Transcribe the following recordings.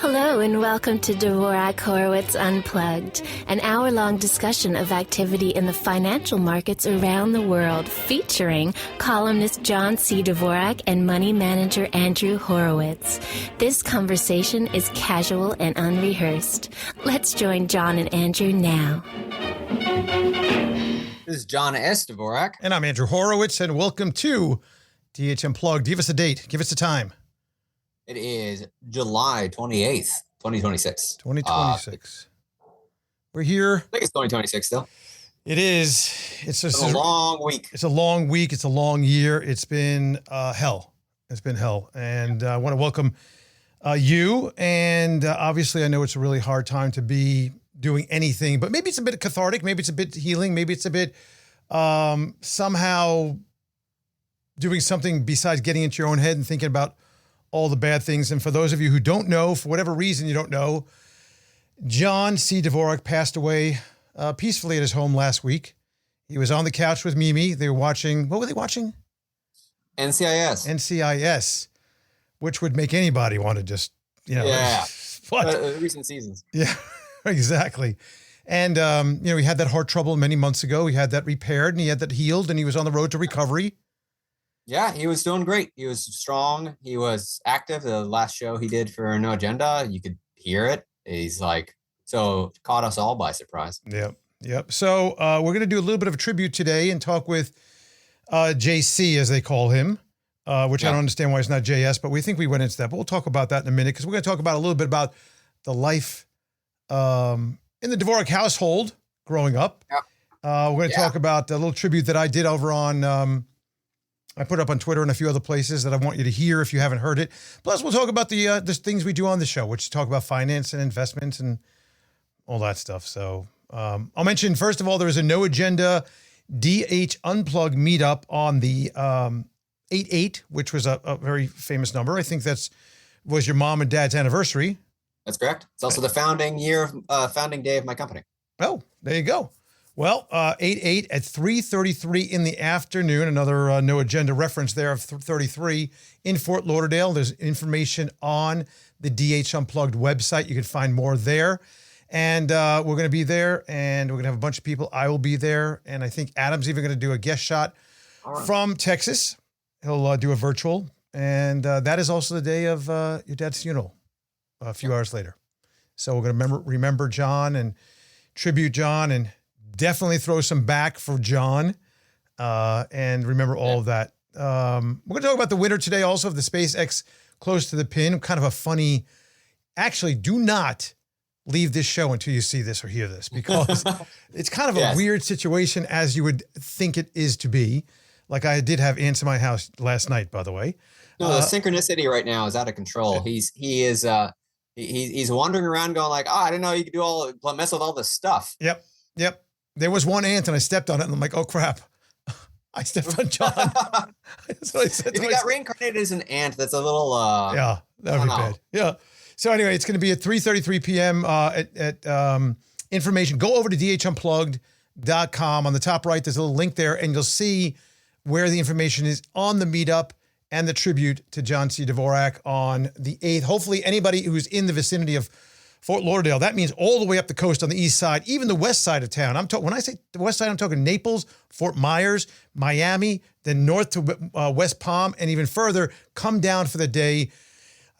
Hello and welcome to Dvorak Horowitz Unplugged, an hour-long discussion of activity in the financial markets around the world, featuring columnist John C. Dvorak and money manager Andrew Horowitz. This conversation is casual and unrehearsed. Let's join John and Andrew now. This is John S. Dvorak. And I'm Andrew Horowitz, and welcome to DH Unplugged. Give us a date. Give us a time. It is July 28th, 2026. 2026. We're here. I think it's 2026 still. It is. It's a long week. It's a long week. It's a long year. It's been hell. It's been hell. And I want to welcome you. And obviously, I know it's a really hard time to be doing anything, but maybe it's a bit cathartic. Maybe it's a bit healing. Maybe it's a bit somehow doing something besides getting into your own head and thinking about all the bad things. And for those of you who don't know, for whatever reason you don't know, John C. Dvorak passed away peacefully at his home last week. He was on the couch with Mimi. They were watching, what were they watching? NCIS. NCIS, which would make anybody want to just, Yeah. What? Recent seasons. Yeah, exactly. And, he had that heart trouble many months ago. He had that repaired and he had that healed and he was on the road to recovery. Yeah, he was doing great. He was strong. He was active. The last show he did for No Agenda, you could hear it. He's caught us all by surprise. Yep. So we're going to do a little bit of a tribute today and talk with JC, as they call him, which I don't understand why it's not JS, but we think we went into that. But we'll talk about that in a minute because we're going to talk about a little bit about the life in the Dvorak household growing up. Yeah. We're going to talk about a little tribute that I did over on I put up on Twitter and a few other places that I want you to hear if you haven't heard it. Plus, we'll talk about the things we do on the show, which talk about finance and investments and all that stuff. So I'll mention, first of all, there is a No Agenda DH Unplugged meetup on the 8/8, which was a very famous number. I think was your mom and dad's anniversary. That's correct. It's also the founding day of my company. Oh, there you go. Well, 8/8 at 3:33 in the afternoon, another No Agenda reference there of 33 in Fort Lauderdale. There's information on the DH Unplugged website. You can find more there. And we're going to be there, and we're going to have a bunch of people. I will be there, and I think Adam's even going to do a guest shot from Texas. He'll do a virtual, and that is also the day of your dad's funeral a few hours later. So we're going to remember John and tribute John and definitely throw some back for John and remember all of that. We're going to talk about the winner today also of the SpaceX Close to the Pin. Kind of a funny, actually, do not leave this show until you see this or hear this because it's kind of a weird situation as you would think it is to be. Like I did have ants in my house last night, by the way. No, the synchronicity right now is out of control. He's wandering around going like, I didn't know you could mess with all this stuff. Yep. There was one ant and I stepped on it and I'm like, oh crap. I stepped on John. So I said if you got reincarnated as an ant, that's a little yeah, that would be bad. Yeah. So anyway, it's going to be at 3:33 p.m. At information. Go over to DHUnplugged.com. On the top right, there's a little link there and you'll see where the information is on the meetup and the tribute to John C. Dvorak on the 8th. Hopefully anybody who's in the vicinity of Fort Lauderdale, that means all the way up the coast on the east side, even the west side of town. When I say the west side, I'm talking Naples, Fort Myers, Miami, then north to West Palm, and even further, come down for the day.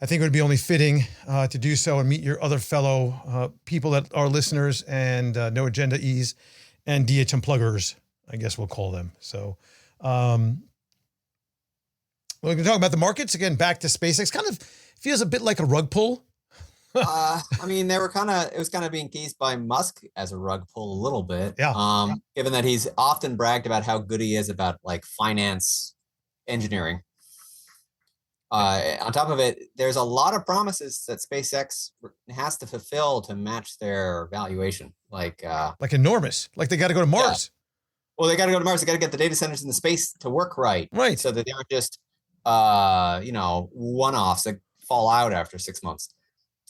I think it would be only fitting to do so and meet your other fellow people that are listeners and No Agenda E's and DH Unpluggers, I guess we'll call them. So we're going to talk about the markets. Again, back to SpaceX. Kind of feels a bit like a rug pull. It was kind of being teased by Musk as a rug pull a little bit. Yeah. Given that he's often bragged about how good he is about like finance engineering. On top of it, there's a lot of promises that SpaceX has to fulfill to match their valuation. Like enormous. Like they got to go to Mars. Yeah. Well, they got to go to Mars. They got to get the data centers in the space to work right. Right. So that they aren't just, one-offs that fall out after 6 months.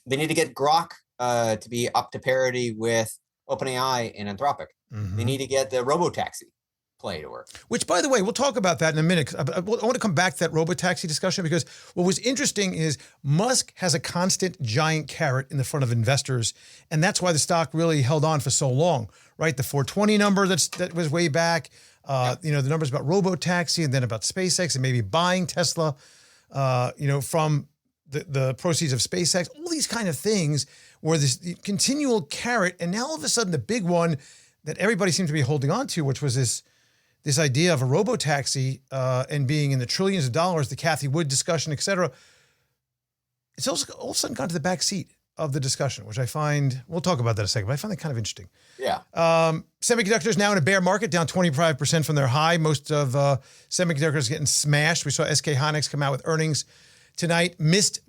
They need to get Grok to be up to parity with OpenAI and Anthropic. Mm-hmm. They need to get the robotaxi. play to her. Which, by the way, we'll talk about that in a minute. I want to come back to that robotaxi discussion because what was interesting is Musk has a constant giant carrot in the front of investors, and that's why the stock really held on for so long, right? The 420 number that was way back, the numbers about robotaxi and then about SpaceX and maybe buying Tesla, from the proceeds of SpaceX, all these kind of things where this continual carrot, and now all of a sudden the big one that everybody seemed to be holding on to, which was this idea of a robotaxi and being in the trillions of dollars, the Cathie Wood discussion, et cetera. It's also all of a sudden gone to the back seat of the discussion, which I find, we'll talk about that in a second, but I find that kind of interesting. Yeah. Semiconductors now in a bear market, down 25% from their high. Most of semiconductors getting smashed. We saw SK Hynix come out with earnings tonight. Missed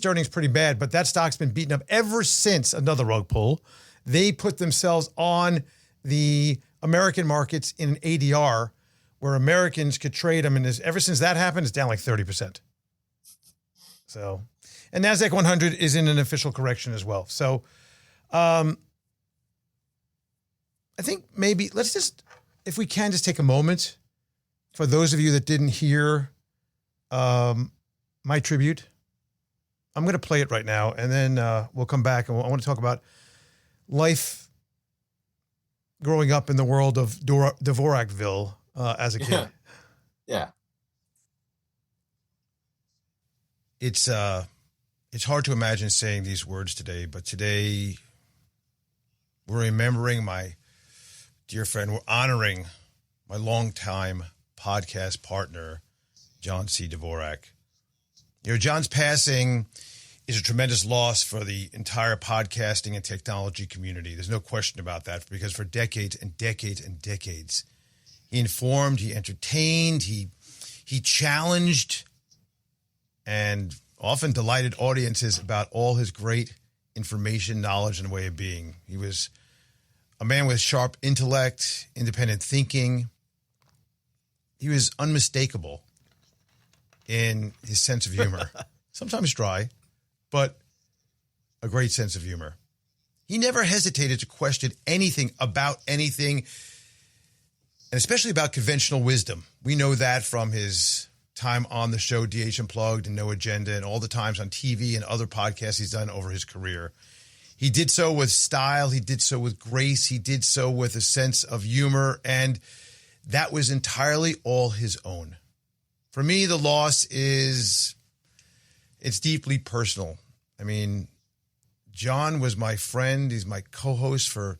earnings pretty bad, but that stock's been beaten up ever since another rug pull. They put themselves on the American markets in an ADR where Americans could trade them. And ever since that happened, it's down like 30%. So, and NASDAQ 100 is in an official correction as well. So, I think maybe let's just, if we can, just take a moment for those of you that didn't hear my tribute. I'm going to play it right now, and then we'll come back, and I want to talk about life growing up in the world of Dvorakville as a kid. Yeah. It's hard to imagine saying these words today, but today we're remembering my dear friend. We're honoring my longtime podcast partner, John C. Dvorak. John's passing is a tremendous loss for the entire podcasting and technology community. There's no question about that, because for decades and decades and decades, he informed, he entertained, he challenged, and often delighted audiences about all his great information, knowledge, and way of being. He was a man with sharp intellect, independent thinking. He was unmistakable in his sense of humor. Sometimes dry, but a great sense of humor. He never hesitated to question anything about anything, and especially about conventional wisdom. We know that from his time on the show DHUnplugged and No Agenda, and all the times on TV and other podcasts he's done over his career. He did so with style. He did so with grace. He did so with a sense of humor, and that was entirely all his own. For me, the loss it's deeply personal. I mean, John was my friend. He's my co-host for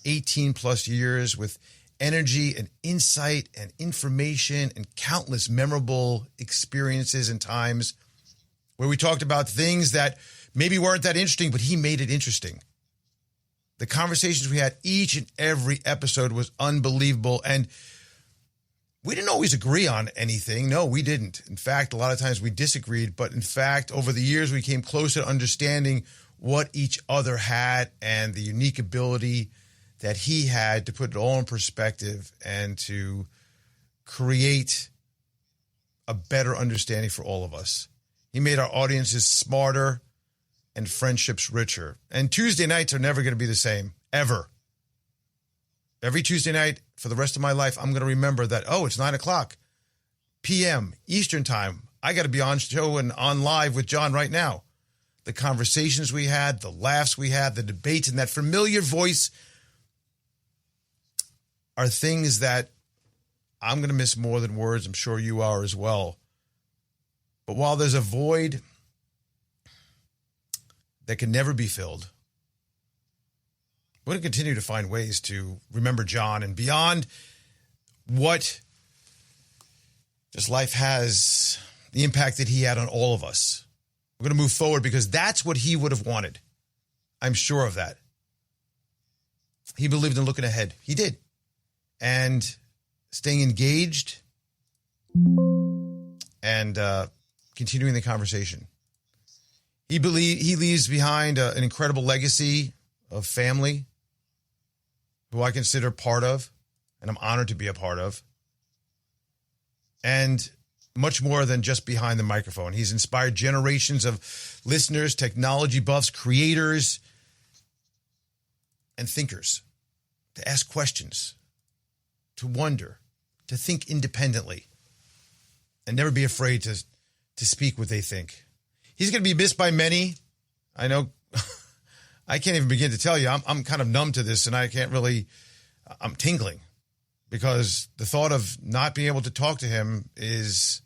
18 plus years, with energy and insight and information and countless memorable experiences and times where we talked about things that maybe weren't that interesting, but he made it interesting. The conversations we had each and every episode was unbelievable, and we didn't always agree on anything. No, we didn't. In fact, a lot of times we disagreed. But in fact, over the years, we came closer to understanding what each other had and the unique ability that he had to put it all in perspective and to create a better understanding for all of us. He made our audiences smarter and friendships richer. And Tuesday nights are never going to be the same, ever. Every Tuesday night for the rest of my life, I'm going to remember that, it's 9:00 p.m. Eastern time. I got to be on show and on live with John right now. The conversations we had, the laughs we had, the debates, and that familiar voice are things that I'm going to miss more than words. I'm sure you are as well. But while there's a void that can never be filled, we're going to continue to find ways to remember John, and beyond what this life has, the impact that he had on all of us. We're going to move forward because that's what he would have wanted. I'm sure of that. He believed in looking ahead. He did. And staying engaged and continuing the conversation. He leaves behind an incredible legacy of family, who I consider part of, and I'm honored to be a part of, and much more than just behind the microphone. He's inspired generations of listeners, technology buffs, creators, and thinkers to ask questions, to wonder, to think independently, and never be afraid to speak what they think. He's going to be missed by many. I know. I can't even begin to tell you. I'm kind of numb to this, and I can't really. I'm tingling because the thought of not being able to talk to him it's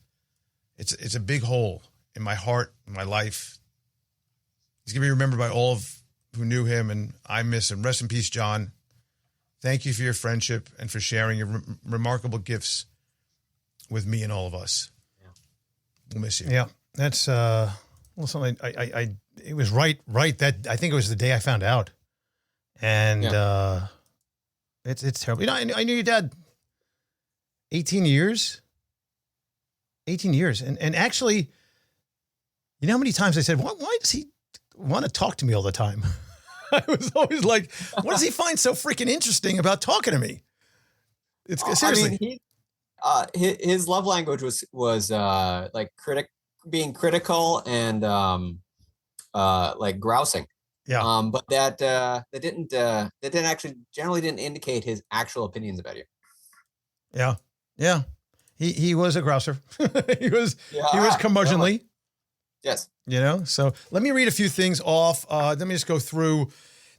a big hole in my heart, in my life. He's going to be remembered by all of who knew him, and I miss him. Rest in peace, John. Thank you for your friendship and for sharing your remarkable gifts with me and all of us. Yeah. We'll miss you. Yeah, that's something it was right that I think it was the day I found out, and it's terrible. You know, I knew your dad 18 years, and actually, you know how many times I said, why does he want to talk to me all the time? I was always like, what does he find so freaking interesting about talking to me? It's seriously. I mean, his love language was like being critical and like grousing. Yeah. But that didn't actually generally didn't indicate his actual opinions about you. Yeah. Yeah. He was a grouser. he was curmudgeonly. Yes. You know, so let me read a few things off. Let me just go through.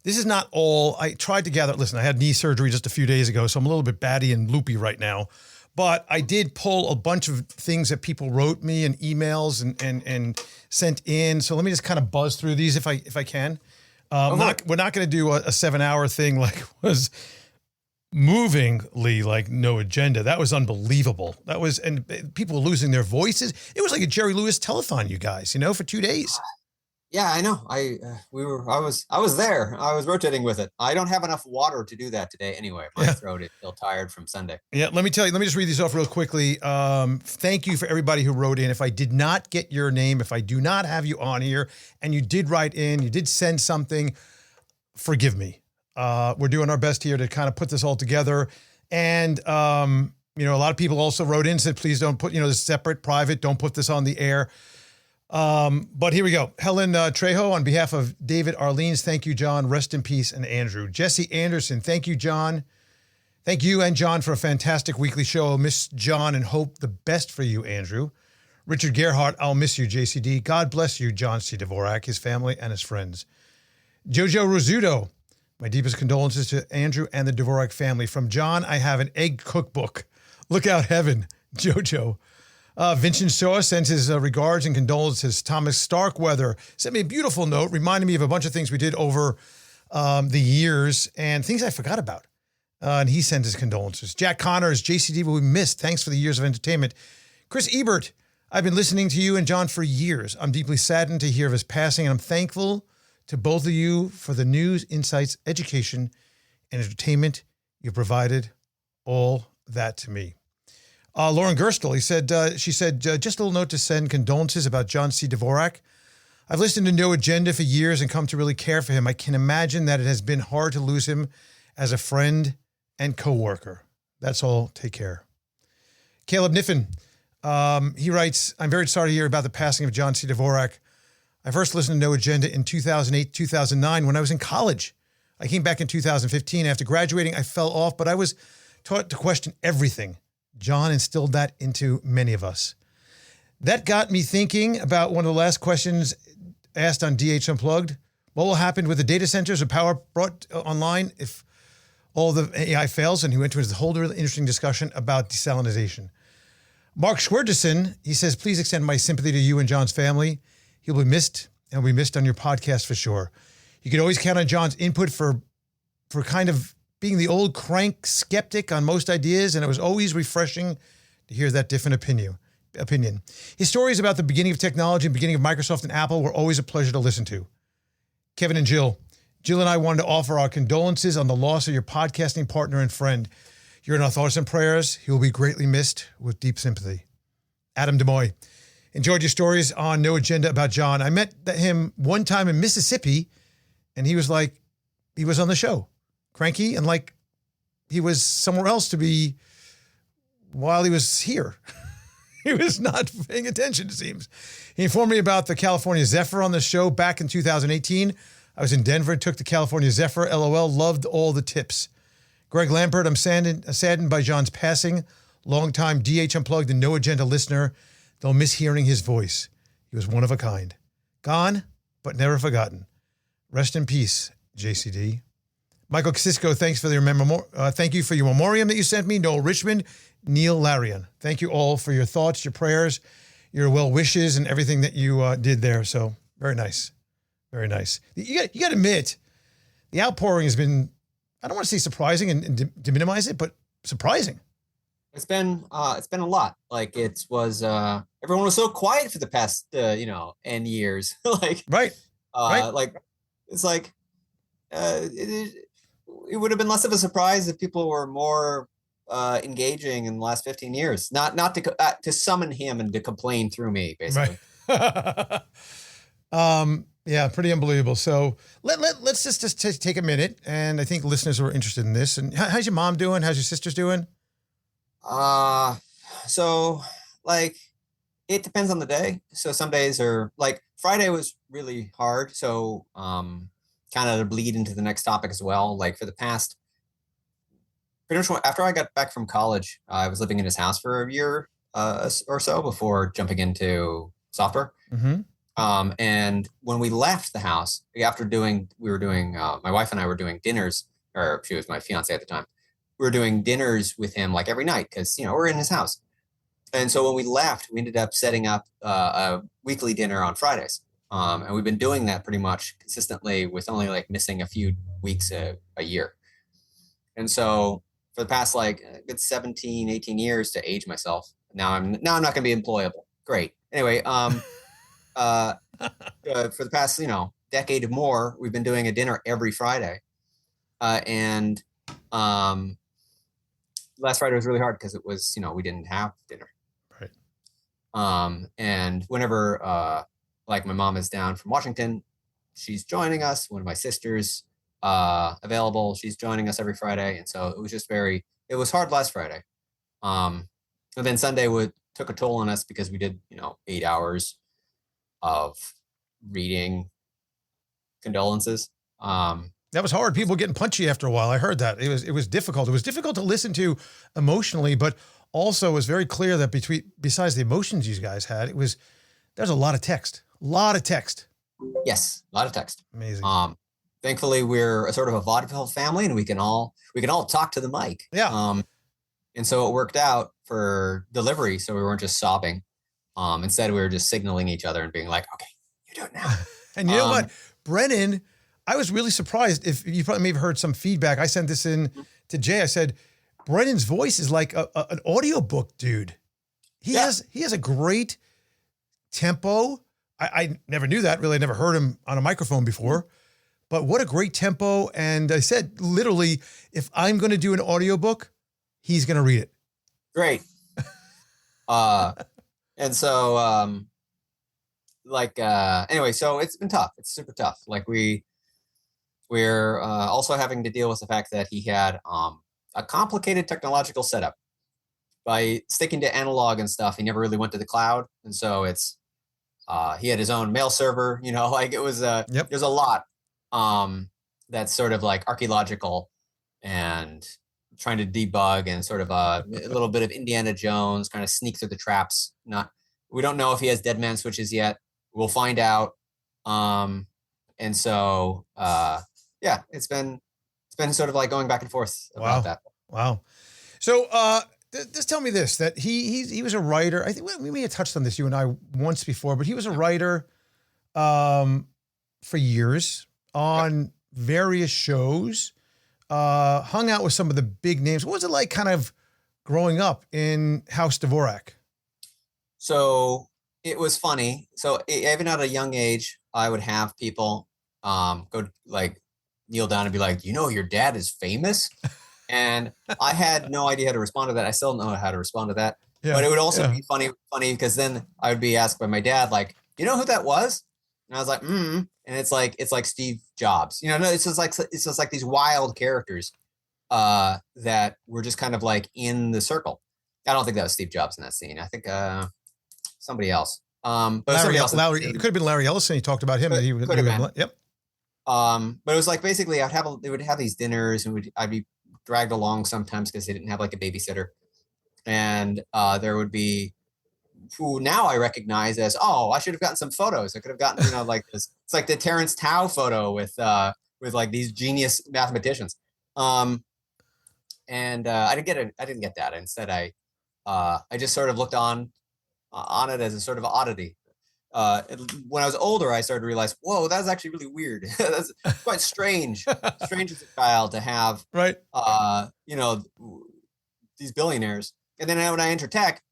This is not all. I tried to gather. Listen, I had knee surgery just a few days ago, so I'm a little bit batty and loopy right now. But I did pull a bunch of things that people wrote me and emails and sent in. So let me just kind of buzz through these if I can. We're not going to do a 7-hour thing like was movingly like no agenda. That was unbelievable. And people were losing their voices. It was like a Jerry Lewis telethon, you guys, you know, for 2 days. Yeah, I know. I was there. I was rotating with it. I don't have enough water to do that today anyway. My throat is still tired from Sunday. Yeah, let me just read these off real quickly. Thank you for everybody who wrote in. If I did not get your name, if I do not have you on here, and you did write in, you did send something, forgive me. We're doing our best here to kind of put this all together. And, you know, a lot of people also wrote in, said, please don't put, this separate, private, don't put this on the air. But here we go. Helen Trejo, on behalf of David Arlene's, thank you, John. Rest in peace, and Andrew. Jesse Anderson, thank you, John. Thank you and John for a fantastic weekly show. I'll miss John and hope the best for you, Andrew. Richard Gerhardt, I'll miss you, JCD. God bless you, John C. Dvorak, his family, and his friends. Jojo Rosuto, my deepest condolences to Andrew and the Dvorak family. From John, I have an egg cookbook. Look out heaven, Jojo. Vincent Shaw sends his regards and condolences. Thomas Starkweather sent me a beautiful note, reminding me of a bunch of things we did over the years and things I forgot about. And he sends his condolences. Jack Connors, JCD will be missed. Thanks for the years of entertainment. Chris Ebert, I've been listening to you and John for years. I'm deeply saddened to hear of his passing, and I'm thankful to both of you for the news, insights, education, and entertainment you provided. All that to me. Lauren Gerstle, she said, just a little note to send condolences about John C. Dvorak. I've listened to No Agenda for years and come to really care for him. I can imagine that it has been hard to lose him as a friend and coworker. That's all. Take care. Caleb Niffen, he writes, I'm very sorry to hear about the passing of John C. Dvorak. I first listened to No Agenda in 2008, 2009 when I was in college. I came back in 2015. After graduating, I fell off, but I was taught to question everything. John instilled that into many of us. That got me thinking about one of the last questions asked on DHUnplugged. What will happen with the data centers or power brought online if all the AI fails? And he went into a whole really interesting discussion about desalinization. Mark Schwerderson, he says, please extend my sympathy to you and John's family. He'll be missed and will be missed on your podcast for sure. You can always count on John's input for kind of being the old crank skeptic on most ideas, and it was always refreshing to hear that different opinion. His stories about the beginning of technology and beginning of Microsoft and Apple were always a pleasure to listen to. Kevin and Jill. Jill and I wanted to offer our condolences on the loss of your podcasting partner and friend. You're in our thoughts and prayers. He will be greatly missed with deep sympathy. Adam DeMoy. Enjoyed your stories on No Agenda about John. I met him one time in Mississippi, and he was on the show. Cranky and like he was somewhere else to be while he was here. He was not paying attention, it seems. He informed me about the California Zephyr on the show back in 2018. I was in Denver and took the California Zephyr. LOL, loved all the tips. Greg Lampert, I'm saddened by John's passing. Longtime DH Unplugged and No Agenda listener. They'll miss hearing his voice. He was one of a kind. Gone, but never forgotten. Rest in peace, JCD. Michael Cisco, thank you for your memoriam that you sent me. Noel Richmond, Neil Larian. Thank you all for your thoughts, your prayers, your well wishes, and everything that you did there. So very nice. Very nice. You got to admit, the outpouring has been, I don't want to say surprising and to minimize it, but surprising. It's been a lot. Like it was, everyone was so quiet for the past, N years. Like, right. Like it's like, it would have been less of a surprise if people were more engaging in the last 15 years, not to summon him and to complain through me, basically. Right. Yeah, pretty unbelievable. So let's just take a minute, and I think listeners are interested in this. And how's your mom doing? How's your sisters doing? So like it depends on the day. So some days are like Friday was really hard. So kind of to bleed into the next topic as well. Like for the past, pretty much after I got back from college, I was living in his house for a year or so before jumping into software. Mm-hmm. And when we left the house, my wife and I were doing dinners, or she was my fiance at the time. We were doing dinners with him like every night because, we're in his house. And so when we left, we ended up setting up a weekly dinner on Fridays. And we've been doing that pretty much consistently with only like missing a few weeks a year. And so for the past like good 17, 18 years to age myself, now I'm not going to be employable. Great. Anyway, for the past, decade or more, we've been doing a dinner every Friday. And last Friday was really hard because it was, we didn't have dinner. Right. And whenever, like my mom is down from Washington, she's joining us. One of my sisters, available, she's joining us every Friday. And so it was just it was hard last Friday. And then Sunday took a toll on us because we did, 8 hours of reading condolences. That was hard. People were getting punchy after a while. I heard that. It was difficult. It was difficult to listen to emotionally, but also it was very clear that besides the emotions you guys had, there's a lot of text. A lot of text. Yes, a lot of text. Amazing. Thankfully, we're a sort of a vaudeville family, and we can all talk to the mic. Yeah. And so it worked out for delivery, so we weren't just sobbing. Instead, we were just signaling each other and being like, "Okay, you do it now." And you know what, Brennan, I was really surprised. If you probably may have heard some feedback, I sent this in to Jay. I said, Brennan's voice is like an audiobook, dude. He has a great tempo. I never knew that, really. I never heard him on a microphone before, but what a great tempo. And I said, literally, if I'm going to do an audiobook, he's going to read it. Great. And so, anyway, so it's been tough. It's super tough. Like we're also having to deal with the fact that he had a complicated technological setup. By sticking to analog and stuff, he never really went to the cloud. And so he had his own mail server, like it was, there's a lot that's sort of like archaeological and trying to debug and sort of a little bit of Indiana Jones, kind of sneak through the traps. We don't know if he has dead man switches yet. We'll find out. And so, it's been sort of like going back and forth about that. Wow. So, just tell me this, that he was a writer. I think we may have touched on this, you and I, once before, but he was a writer for years on various shows, hung out with some of the big names. What was it like kind of growing up in House Dvorak? So it was funny. So even at a young age, I would have people go like kneel down and be like, your dad is famous? And I had no idea how to respond to that. I still don't know how to respond to that. Yeah, but it would also be funny because then I would be asked by my dad, like, you know who that was? And I was like, And it's like Steve Jobs. It's just like these wild characters that were just kind of like in the circle. I don't think that was Steve Jobs in that scene. I think somebody else. But it could have been Larry Ellison. He talked about him. That he could have been. Yep. But it was like basically they would have these dinners and I'd be dragged along sometimes because they didn't have like a babysitter. And there would be who now I recognize as, oh, I should have gotten some photos. I could have gotten, like this. It's like the Terrence Tao photo with like these genius mathematicians. And I didn't get it. I didn't get that. Instead, I just sort of looked on it as a sort of oddity. When I was older, I started to realize, whoa, that's actually really weird. That's quite strange. Strange as a child to have, right? These billionaires. And then when I enter tech,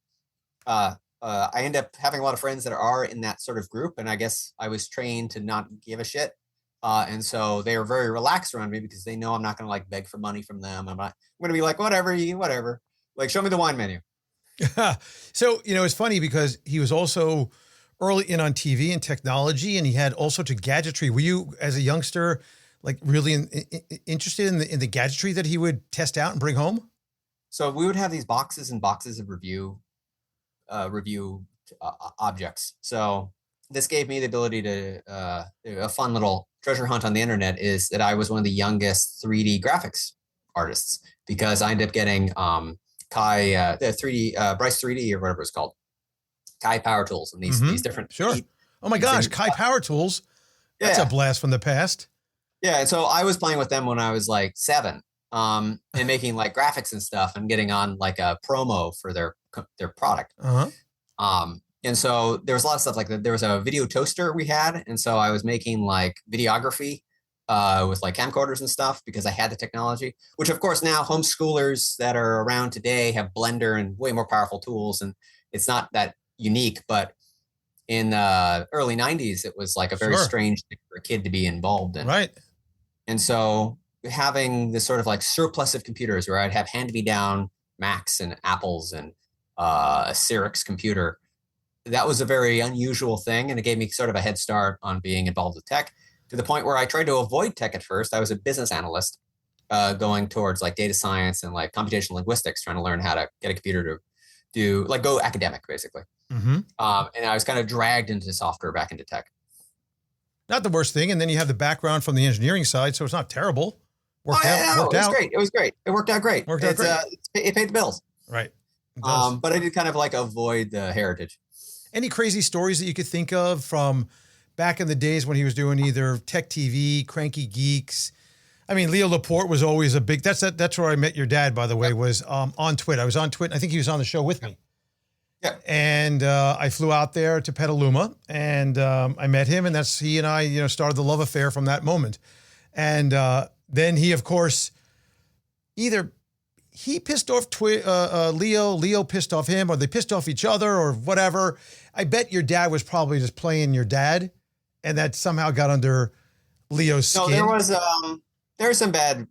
I end up having a lot of friends that are in that sort of group. And I guess I was trained to not give a shit. And so they are very relaxed around me because they know I'm not going to like beg for money from them. I'm going to be like, whatever, like, show me the wine menu. So, it's funny because he was also early in on TV and technology, and he had all sorts of gadgetry. Were you, as a youngster, like really interested in the gadgetry that he would test out and bring home? So we would have these boxes and boxes of review objects. So this gave me the ability to, a fun little treasure hunt on the internet is that I was one of the youngest 3D graphics artists because I ended up getting the 3D, Bryce 3D or whatever it's called, Kai Power Tools and these different. Sure. Oh my gosh, Kai Power Tools. That's a blast from the past. Yeah. And so I was playing with them when I was like 7. And making like graphics and stuff and getting on like a promo for their product. And so there was a lot of stuff like that. There was a video toaster we had. And so I was making like videography with like camcorders and stuff because I had the technology, which of course now homeschoolers that are around today have Blender and way more powerful tools. And it's not that unique, but in the early 90s, it was like a very strange thing for a kid to be involved in. Right. And so having this sort of like surplus of computers where I'd have hand-me-down Macs and Apples and a Cyrix computer, that was a very unusual thing. And it gave me sort of a head start on being involved with tech to the point where I tried to avoid tech at first. I was a business analyst going towards like data science and like computational linguistics, trying to learn how to get a computer to do like go academic basically. And I was kind of dragged into software back into tech. Not the worst thing. And then you have the background from the engineering side. So it's not terrible. Worked out. It was great. It worked out great. It paid the bills. Right. But I did kind of like avoid the heritage. Any crazy stories that you could think of from back in the days when he was doing either Tech TV, Cranky Geeks? I mean, Leo Laporte was always a big, that's where I met your dad, by the way, was on Twit. I was on Twit. I think he was on the show with me. Yeah. And I flew out there to Petaluma and I met him, and he and I, started the love affair from that moment. And then he, of course, either he pissed off Leo pissed off him, or they pissed off each other or whatever. I bet your dad was probably just playing your dad, and that somehow got under Leo's skin. No, there was some bad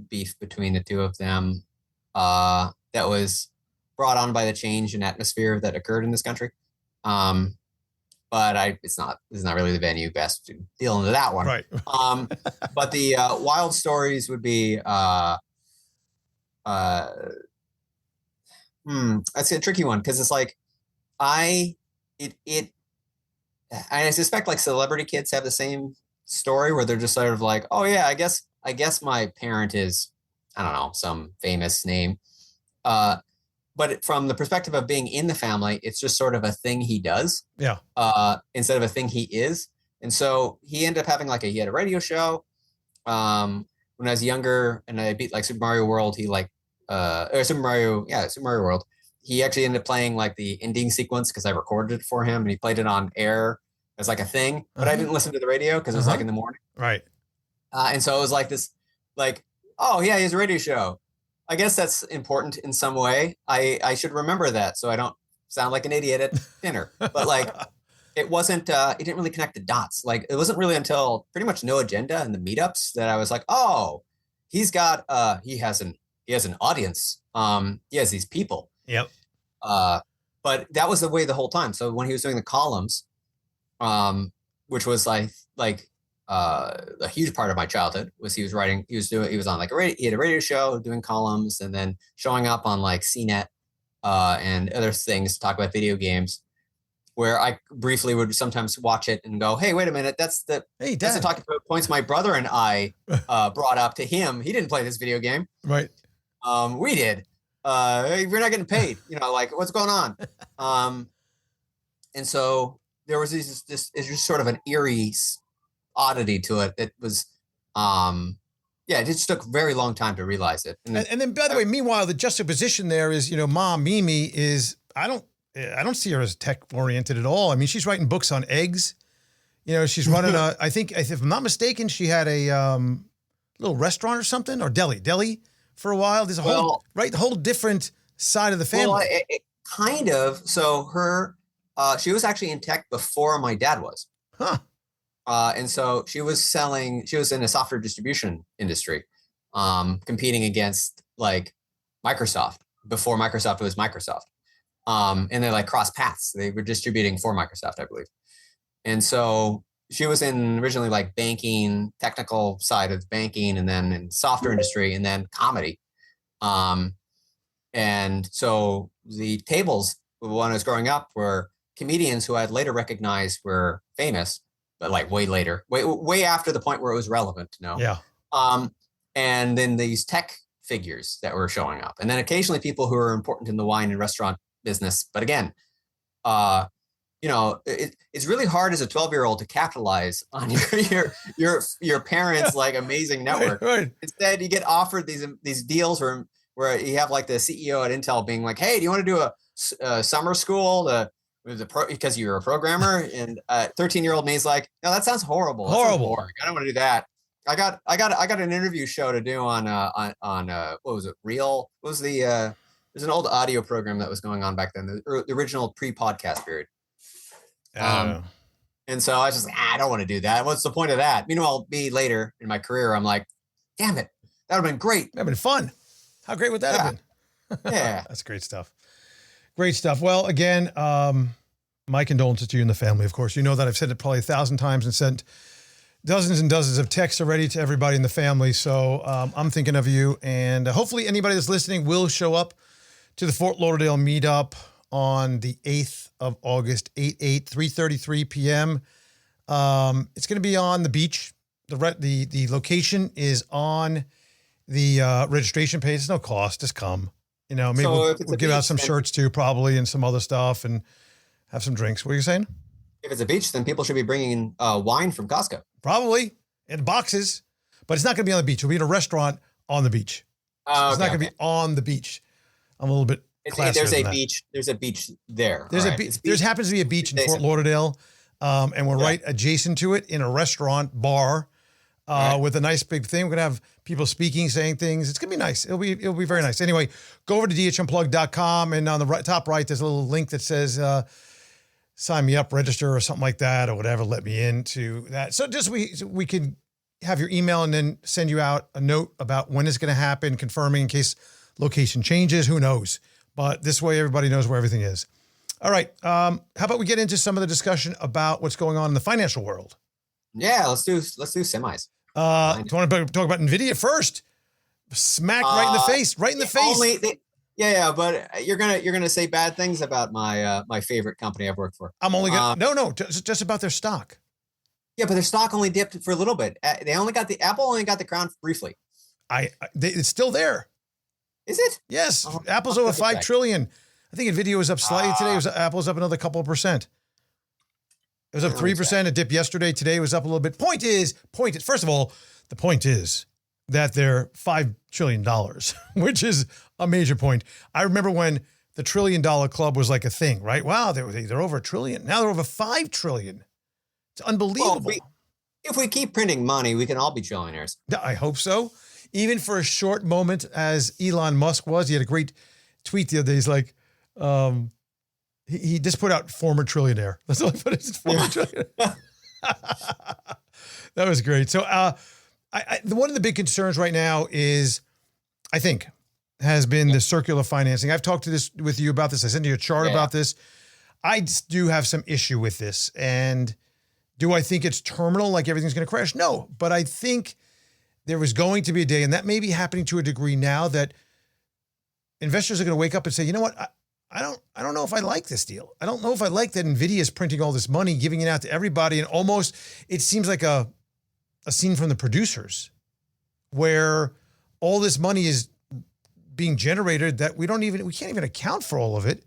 beef between the two of them that was brought on by the change in atmosphere that occurred in this country. But this is not really the venue best to deal into that one. Right. But the wild stories would be, that's a tricky one. Cause it's like, I suspect like celebrity kids have the same story where they're just sort of like, oh yeah, I guess my parent is, I don't know, some famous name. But from the perspective of being in the family, it's just sort of a thing he does. Yeah. Instead of a thing he is. And so he ended up having he had a radio show. When I was younger and I beat like Super Mario World, Super Mario World. He actually ended up playing like the ending sequence because I recorded it for him and he played it on air as like a thing. But I didn't listen to the radio because it was like in the morning. Right. And so it was like this, like, oh yeah, he has a radio show. I guess that's important in some way. I should remember that so I don't sound like an idiot at dinner. But like, it wasn't. It didn't really connect the dots. Like, it wasn't really until pretty much No Agenda and the meetups that I was like, oh, he has an audience. He has these people. Yep. But that was the way the whole time. So when he was doing the columns, which was like a huge part of my childhood was he was on like he had a radio show doing columns and then showing up on like CNET and other things to talk about video games where I briefly would sometimes watch it and go, "Hey, wait a minute, that's the talking points my brother and I brought up to him. He didn't play this video game, right? We did. Hey, we're not getting paid. Like what's going on?" And so there was this it's just sort of an eerie oddity to it. It was, it just took a very long time to realize it. And then, by the way, meanwhile, the juxtaposition there is, Mom Mimi is I don't see her as tech oriented at all. I mean, she's writing books on eggs. She's running I think if I'm not mistaken, she had a little restaurant or something, or deli for a while. There's a whole different side of the family. Well, it kind of. So she was actually in tech before my dad was. Huh. And so she was in a software distribution industry, competing against like Microsoft before Microsoft was Microsoft. And they like crossed paths. They were distributing for Microsoft, I believe. And so she was in originally like banking, technical side of banking, and then in software industry, and then comedy. And so the tables when I was growing up were comedians who I'd later recognized were famous, but like way later, way after the point where it was relevant to know. Yeah. And then these tech figures that were showing up, and then occasionally people who are important in the wine and restaurant business. But again, it's really hard as a 12-year-old to capitalize on your parents' like amazing network. Right. Instead, you get offered these deals where you have like the CEO at Intel being like, "Hey, do you want to do a summer school because you're a programmer?" And 13-year-old me is like, "No, that sounds horrible. Horrible. Sounds I don't want to do that." I got an interview show to do on what was it? Real? What was the there's an old audio program that was going on back then, the original pre-podcast period. And so I was just like, I don't want to do that. What's the point of that? Meanwhile, me later in my career, I'm like, damn it, that would have been great. That would have been fun. How great would that have been? Yeah. That's great stuff. Great stuff. Well, again, my condolences to you and the family, of course. You know that I've said it probably 1,000 times and sent dozens and dozens of texts already to everybody in the family. So I'm thinking of you. And hopefully anybody that's listening will show up to the Fort Lauderdale meetup on the 8th of August, 3:33 p.m. It's going to be on the beach. The location is on the registration page. It's no cost. Just come. Maybe we'll give out some shirts too, probably, and some other stuff, and have some drinks. What are you saying? If it's a beach, then people should be bringing wine from Costco. Probably in boxes, but it's not going to be on the beach. It'll be in a restaurant on the beach. It's not going to be on the beach. I'm a little bit. There's a beach. There's a beach there. There happens to be a beach in Fort Lauderdale, and we're right adjacent to it in a restaurant bar with a nice big thing. We're gonna have people speaking, saying things. It's gonna be nice. It'll be very nice. Anyway, go over to DHUnplugged.com, and on the top right, there's a little link that says sign me up, register, or something like that, or whatever. Let me into that. So just we could have your email and then send you out a note about when it's going to happen, confirming in case location changes. Who knows? But this way, everybody knows where everything is. All right. How about we get into some of the discussion about what's going on in the financial world? Yeah, let's do semis. Do you want to talk about NVIDIA first? Smack right in the face. Right in the face. But you're gonna say bad things about my favorite company I've worked for. I'm only gonna just about their stock. Yeah, but their stock only dipped for a little bit. Apple only got the crown briefly. It's still there. Is it? Yes. Apple's over $5 trillion. I think NVIDIA was up slightly today. Apple's up another couple of percent. It was up 3%. It dipped yesterday. Today it was up a little bit. Point is, first of all, the point is that they're $5 trillion, which is a major point. I remember when the $1 trillion club was like a thing, right? Wow, they're over $1 trillion. Now they're over $5 trillion. It's unbelievable. Well, if we keep printing money, we can all be trillionaires. I hope so. Even for a short moment, as Elon Musk was. He had a great tweet the other day. He's like, he just put out former trillionaire. That's all he put. It's former trillionaire. That was great. So one of the big concerns right now is, I think, has been the circular financing. I've talked with you about this. I sent you a chart about this. I do have some issue with this. And do I think it's terminal, like everything's going to crash? No, but I think there was going to be a day, and that may be happening to a degree now, that investors are going to wake up and say, you know what, I don't know if I like this deal. I don't know if I like that NVIDIA is printing all this money, giving it out to everybody, and almost it seems like a scene from The Producers, where all this money is being generated that we can't even account for all of it.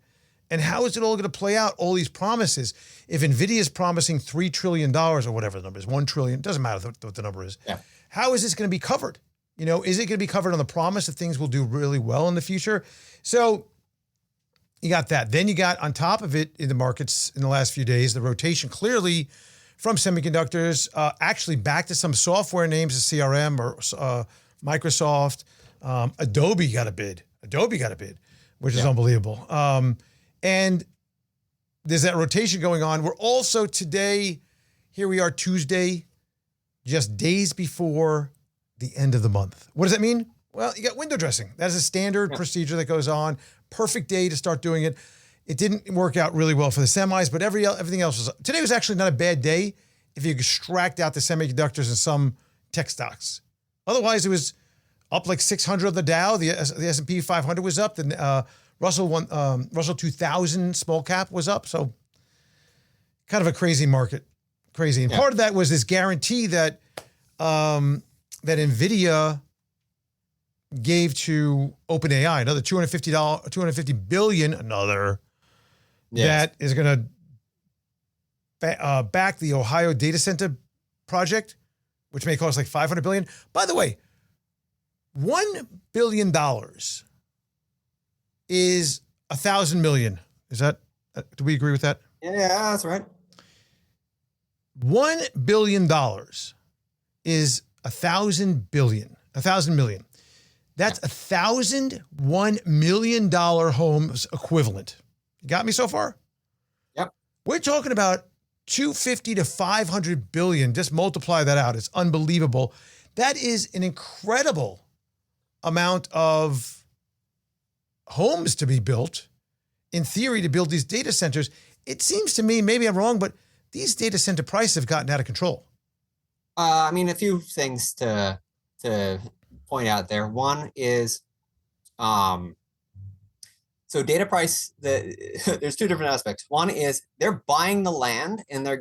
And how is it all going to play out? All these promises. If NVIDIA is promising $3 trillion or whatever the number is, $1 trillion, doesn't matter what the number is. Yeah. How is this going to be covered? Is it going to be covered on the promise that things will do really well in the future? So you got that. Then you got on top of it in the markets in the last few days, the rotation clearly from semiconductors, actually back to some software names, the CRM or Microsoft. Adobe got a bid, which is unbelievable. And there's that rotation going on. We're also today, here we are Tuesday, just days before the end of the month. What does that mean? Well, you got window dressing. That is a standard procedure that goes on. Perfect day to start doing it. It didn't work out really well for the semis, but everything else was. Today was actually not a bad day if you extract out the semiconductors and some tech stocks. Otherwise, it was up like 600 of the Dow. The S&P 500 was up. The Russell 2000 small cap was up. So kind of a crazy market. Crazy. And part of that was this guarantee that that NVIDIA gave to OpenAI, another $250 billion, that is going to back the Ohio data center project, which may cost like $500 billion. By the way, $1 billion is 1,000 million. Is that? Do we agree with that? Yeah, that's right. $1 billion is 1,000 million. That's 1,000 $1 million homes equivalent. You got me so far? Yep. We're talking about 250 to 500 billion. Just multiply that out. It's unbelievable. That is an incredible amount of homes to be built, in theory, to build these data centers. It seems to me, maybe I'm wrong, but these data center prices have gotten out of control. I mean, a few things to point out there. One is, so data price, there's two different aspects. One is they're buying the land and they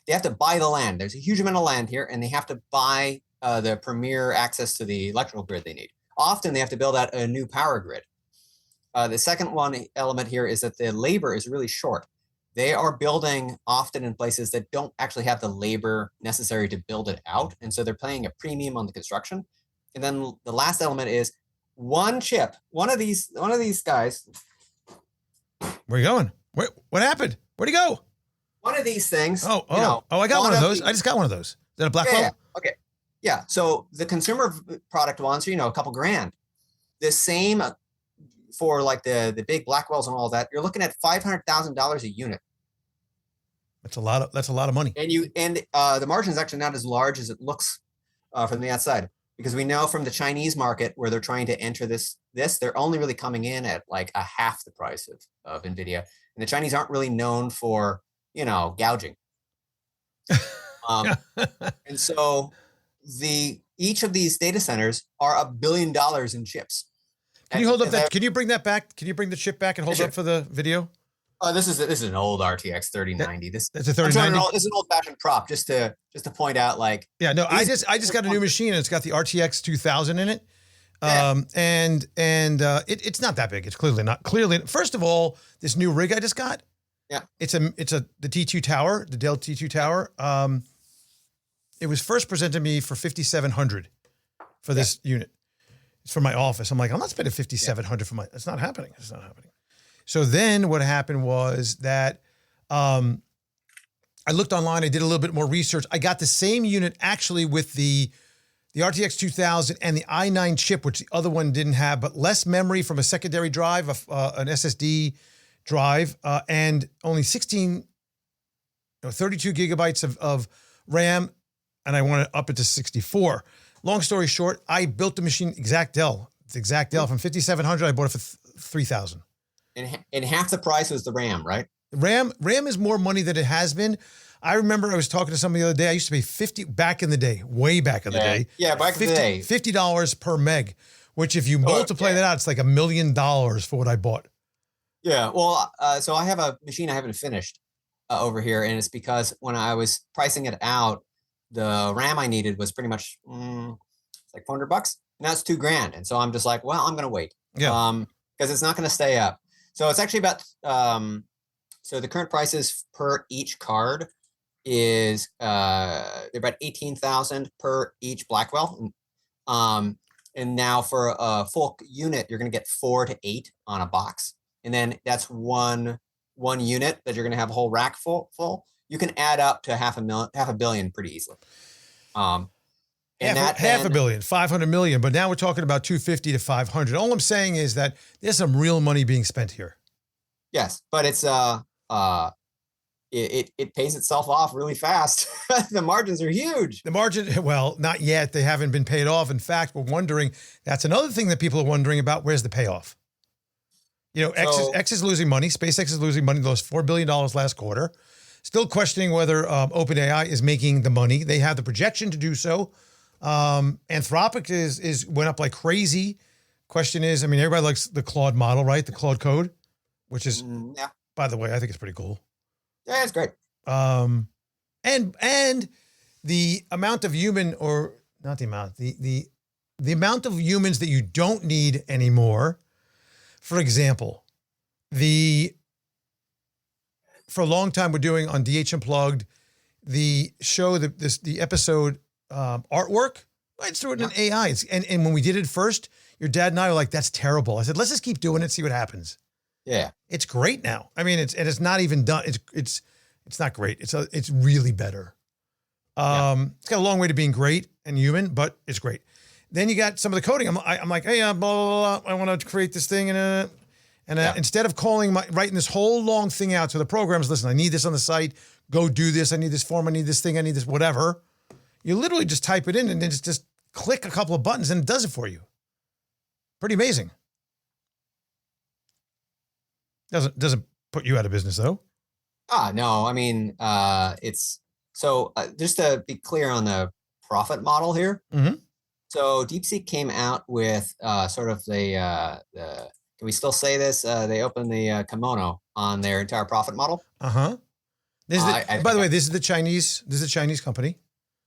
have to buy the land. There's a huge amount of land here, and they have to buy the premier access to the electrical grid they need. Often they have to build out a new power grid. The second element here is that the labor is really short. They are building often in places that don't actually have the labor necessary to build it out. And so they're paying a premium on the construction. And then the last element is one chip. One of these guys. Where are you going? What happened? Where'd he go? One of these things. I got one of those. I just got one of those. Is that a Blackwell? Yeah. Okay. Yeah. So the consumer product ones, a couple grand. The same for like the big Blackwells and all that. You're looking at $500,000 a unit. That's a lot of money. And the margin is actually not as large as it looks from the outside, because we know from the Chinese market where they're trying to enter this, they're only really coming in at like a half the price of NVIDIA. And the Chinese aren't really known for, gouging. And so each of these data centers are $1 billion in chips. Can you hold up that? Can you bring that back? Can you bring the chip back and hold it up for the video? This is an old RTX 3090. That's a 3090. It's an old-fashioned prop, just to point out, like. Yeah, no, I just got a new machine, and it's got the RTX 2000 in it. And it's not that big. It's clearly not. First of all, this new rig I just got. Yeah. It's the T2 tower, the Dell T2 tower. It was first presented to me for $5,700 for this unit. It's for my office. I'm like, I'm not spending $5,700 for it's not happening. It's not happening. So then what happened was that I looked online. I did a little bit more research. I got the same unit actually with the RTX 2000 and the i9 chip, which the other one didn't have, but less memory from a secondary drive, an SSD drive, and only 32 gigabytes of RAM, and I want to up it to 64. Long story short, I built the machine exact Dell. It's exact Dell from $5,700. I bought it for $3,000. And half the price was the RAM, right? RAM is more money than it has been. I remember I was talking to somebody the other day. I used to pay $50 back in the day, way back in the day. Yeah, back in the day. $50 per meg, which if you multiply that out, it's like $1 million for what I bought. Yeah. Well, so I have a machine I haven't finished over here, and it's because when I was pricing it out, the RAM I needed was pretty much it's like $400. Now it's $2,000, and so I'm just like, well, I'm gonna wait. Yeah. Because it's not gonna stay up. So it's actually about so the current prices per each card is they're about 18,000 per each Blackwell. And now for a full unit, you're going to get 4 to 8 on a box, and then that's one unit that you're going to have a whole rack full. You can add up to half a billion pretty easily. Half a billion, 500 million, but now we're talking about 250 to 500. All I'm saying is that there's some real money being spent here. Yes, but it's it pays itself off really fast. The margins are huge. The margin, well, not yet. They haven't been paid off. In fact, we're wondering, that's another thing that people are wondering about. Where's the payoff? You know, X is losing money. SpaceX is losing money. They lost $4 billion last quarter. Still questioning whether OpenAI is making the money. They have the projection to do so. Anthropic is went up like crazy. Question is, I mean, everybody likes the Claude model, right? The Claude code, which is, by the way, I think it's pretty cool. Yeah, it's great. And the amount of human, or not the amount, the amount of humans that you don't need anymore. For example, for a long time we're doing on DHUnplugged the show, the episode artwork. Let's do it in AI. And when we did it first, your dad and I were like, "That's terrible." I said, "Let's just keep doing it, see what happens." Yeah, it's great now. I mean, it's not even done. It's not great. It's really better. It's got a long way to being great and human, but it's great. Then you got some of the coding. I'm like, hey, blah, blah, blah, I want to create this thing, and instead of writing this whole long thing out to the programs, listen, I need this on the site. Go do this. I need this form. I need this thing. I need this whatever. You literally just type it in and then just click a couple of buttons and it does it for you. Pretty amazing. Doesn't put you out of business though. No, I mean, it's so just to be clear on the profit model here. Mm-hmm. So DeepSeek came out with sort of the can we still say this? They opened the kimono on their entire profit model. Uh-huh. By the way, this is the Chinese company.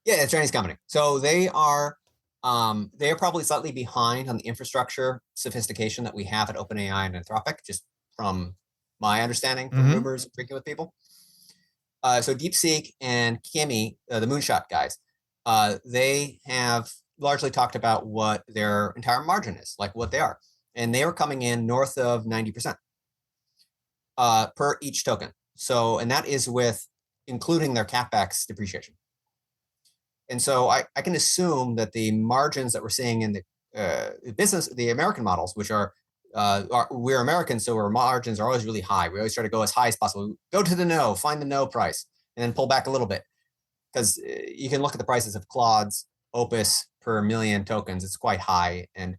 Yeah, it's a Chinese company. So they are probably slightly behind on the infrastructure sophistication that we have at OpenAI and Anthropic, just from my understanding from rumors and speaking with people. So DeepSeek and Kimi, the moonshot guys, they have largely talked about what their entire margin is, like what they are. And they were coming in north of 90% per each token. So, and that is with including their Capex depreciation. And so I can assume that the margins that we're seeing in the business, the American models, which we're Americans, so our margins are always really high. We always try to go as high as possible. Go to the no, find the no price, and then pull back a little bit. Because you can look at the prices of Claude's Opus per million tokens. It's quite high. And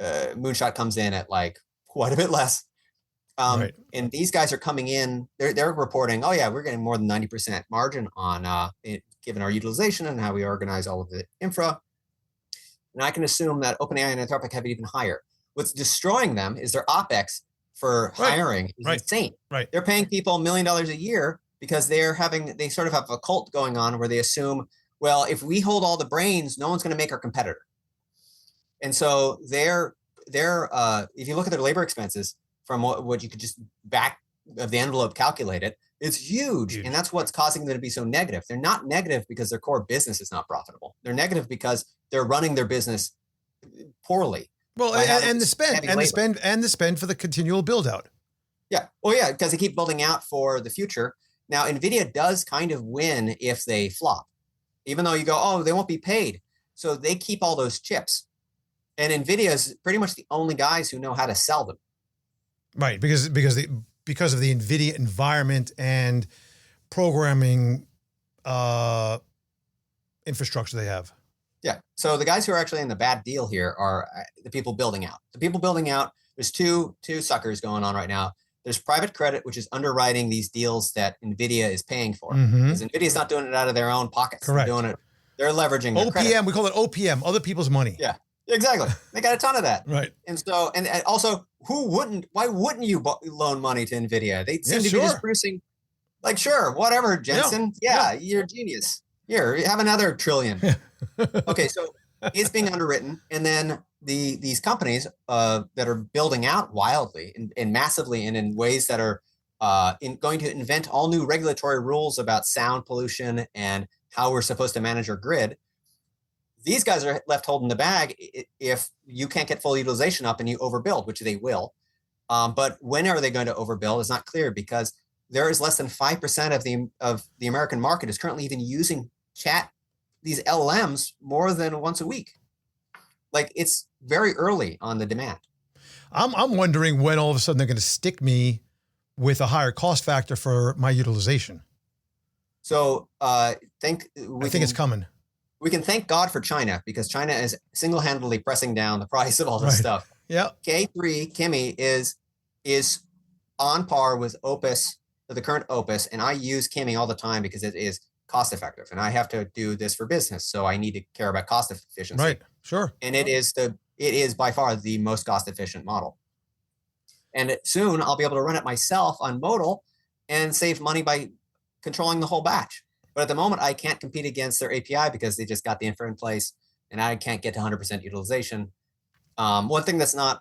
Moonshot comes in at like quite a bit less. Right. And these guys are coming in, they're reporting, oh yeah, we're getting more than 90% margin on given our utilization and how we organize all of the infra. And I can assume that OpenAI and Anthropic have it even higher. What's destroying them is their OPEX for hiring is insane. Right. They're paying people $1 million a year because they sort of have a cult going on where they assume, well, if we hold all the brains, no one's going to make our competitor. And so they're if you look at their labor expenses from what you could just back of the envelope calculate it, it's huge. And that's what's causing them to be so negative. They're not negative because their core business is not profitable. They're negative because they're running their business poorly. Well, and the spend for the continual build out. Yeah. Well, yeah, because they keep building out for the future. Now, NVIDIA does kind of win if they flop, even though you go, oh, they won't be paid. So they keep all those chips. And NVIDIA is pretty much the only guys who know how to sell them. Right, because of the NVIDIA environment and programming infrastructure they have. Yeah. So the guys who are actually in the bad deal here are the people building out. The people building out, there's two suckers going on right now. There's private credit, which is underwriting these deals that NVIDIA is paying for. Because NVIDIA is not doing it out of their own pockets. Correct. They're leveraging their OPM, credit. we call it OPM, other people's money. Yeah. Exactly. They got a ton of that. Right. And so, and also, why wouldn't you loan money to NVIDIA? They seem Yeah, to be just sure. producing, like, sure, whatever, Jensen. Yeah. You're a genius. Here, have another trillion. Okay, so it's being underwritten. And then these companies that are building out wildly and massively and in ways that are going to invent all new regulatory rules about sound pollution and how we're supposed to manage our grid. These guys are left holding the bag if you can't get full utilization up and you overbuild, which they will. But when are they going to overbuild is not clear, because there is less than 5% of the American market is currently even using these LLMs more than once a week. Like, it's very early on the demand. I'm wondering when all of a sudden they're going to stick me with a higher cost factor for my utilization. So I think it's coming. We can thank God for China, because China is single-handedly pressing down the price of all this stuff. Yeah. K3 Kimi is on par with Opus, the current Opus, and I use Kimi all the time because it is cost effective, and I have to do this for business, so I need to care about cost efficiency. Right. Sure. And it is by far the most cost efficient model. And soon I'll be able to run it myself on modal and save money by controlling the whole batch. But at the moment, I can't compete against their API because they just got the infra in place, and I can't get to 100% utilization. One thing that's not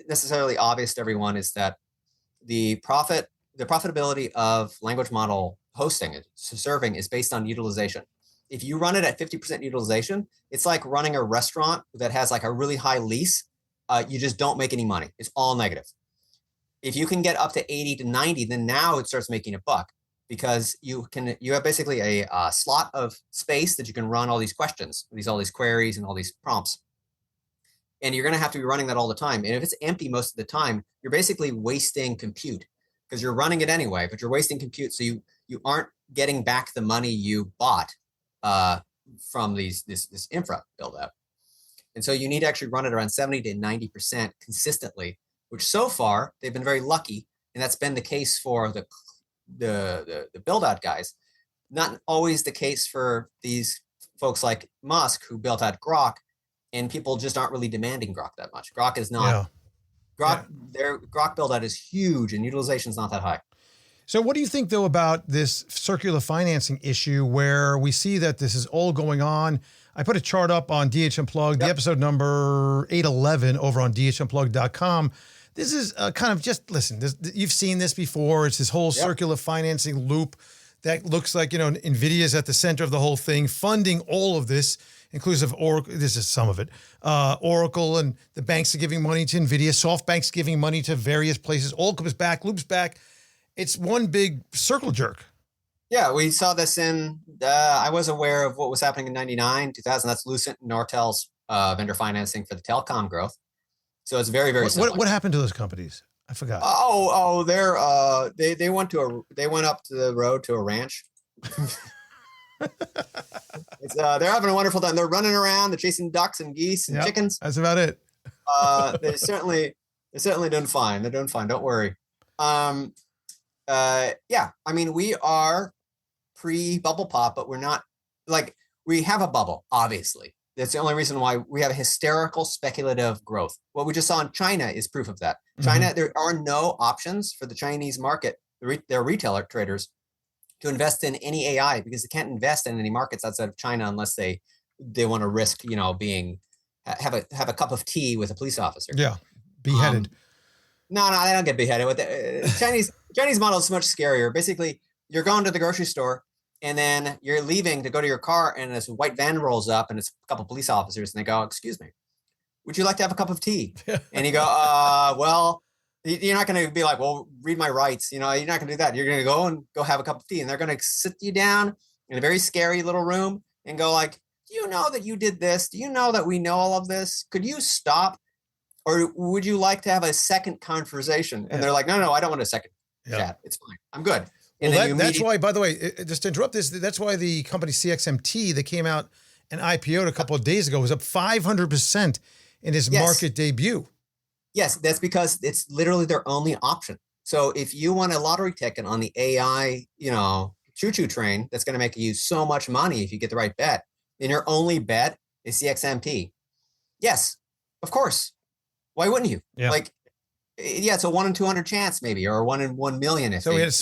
necessarily obvious to everyone is that the profitability of language model hosting and serving is based on utilization. If you run it at 50% utilization, it's like running a restaurant that has like a really high lease. You just don't make any money. It's all negative. If you can get up to 80 to 90, then now it starts making a buck, because you have basically a slot of space that you can run all these questions, all these queries and all these prompts. And you're going to have to be running that all the time. And if it's empty most of the time, you're basically wasting compute, because you're running it anyway, but you're wasting compute. So you aren't getting back the money you bought from this infra build out. And so you need to actually run it around 70 to 90% consistently, which so far they've been very lucky. And that's been the case for the build out guys. Not always the case for these folks like Musk, who built out Grok, and people just aren't really demanding Grok that much. Grok is not. Their Grok build out is huge, and utilization is not that high. So what do you think, though, about this circular financing issue, where we see that this is all going on? I put a chart up on DHUnplugged, the episode number 811 over on DHUnplugged.com. This is kind of just, listen, you've seen this before. It's this whole circular financing loop that looks like, NVIDIA is at the center of the whole thing, funding all of this, inclusive Oracle. This is some of it. Oracle and the banks are giving money to NVIDIA. SoftBank's giving money to various places. All comes back, loops back. It's one big circle jerk. Yeah, we saw this I was aware of what was happening in 99, 2000. That's Lucent and Nortel's vendor financing for the telecom growth. So it's very, very similar. What happened to those companies? I forgot. They went up to the road to a ranch. They're having a wonderful time. They're running around, they're chasing ducks and geese and chickens. That's about it. They're certainly doing fine. They're doing fine. Don't worry. I mean, we are pre-bubble pop, but we're not, like, we have a bubble, obviously. That's the only reason why we have a hysterical speculative growth. What we just saw in China is proof of that. China, there are no options for the Chinese market, their retailer traders, to invest in any AI, because they can't invest in any markets outside of China unless they want to risk, have a cup of tea with a police officer. Yeah, beheaded. No, they don't get beheaded. With the Chinese model is much scarier. Basically, you're going to the grocery store, and then you're leaving to go to your car, and this white van rolls up, and it's a couple of police officers, and they go, "Excuse me, would you like to have a cup of tea?" And you go, well, you're not going to be like, "Well, read my rights." You're not going to do that. You're going to go have a cup of tea, and they're going to sit you down in a very scary little room and go like, "Do you know that you did this? Do you know that we know all of this? Could you stop? Or would you like to have a second conversation?" And they're like, no, I don't want a second chat. It's fine. I'm good. And that's why, by the way, just to interrupt this, that's why the company CXMT that came out and IPO'd a couple of days ago was up 500% in his market debut. Yes, that's because it's literally their only option. So if you want a lottery ticket on the AI, choo-choo train that's going to make you so much money if you get the right bet, then your only bet is CXMT. Yes, Of course. Why wouldn't you? Yeah. Like, yeah, it's a 1 in 200 chance maybe, or 1 in 1 million. So we had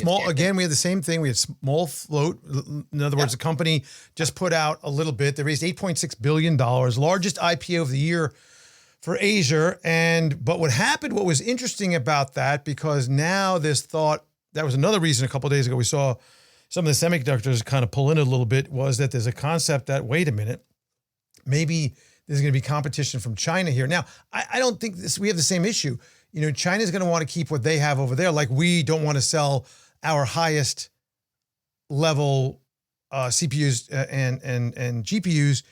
we had the same thing. We had small float. In other words, the company just put out a little bit. They raised $8.6 billion, largest IPO of the year for Asia. But what was interesting about that, because now this thought, that was another reason a couple of days ago we saw some of the semiconductors kind of pull in a little bit, was that there's a concept that, wait a minute, maybe there's going to be competition from China here. Now, I don't think we have the same issue. China's going to want to keep what they have over there. Like, we don't want to sell our highest level CPUs and GPUs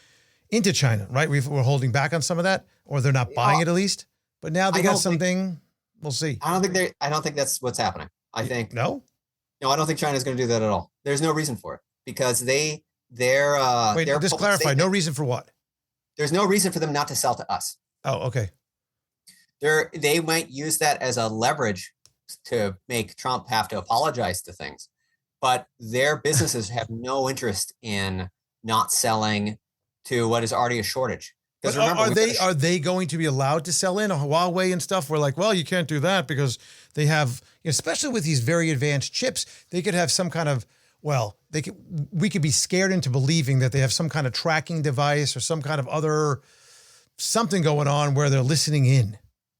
into China, right? We're holding back on some of that, or they're not buying it at least. But now they got something. We'll see. I don't think that's what's happening. I don't think China's going to do that at all. There's no reason for it, because they're wait, just clarify. No reason for what? There's no reason for them not to sell to us. Oh, okay. They might use that as a leverage to make Trump have to apologize to things, but their businesses have no interest in not selling to what is already a shortage. But are they going to be allowed to sell in Huawei and stuff? We're like, well, you can't do that because they have, especially with these very advanced chips, they could have some kind of, we could be scared into believing that they have some kind of tracking device or some kind of other something going on where they're listening in.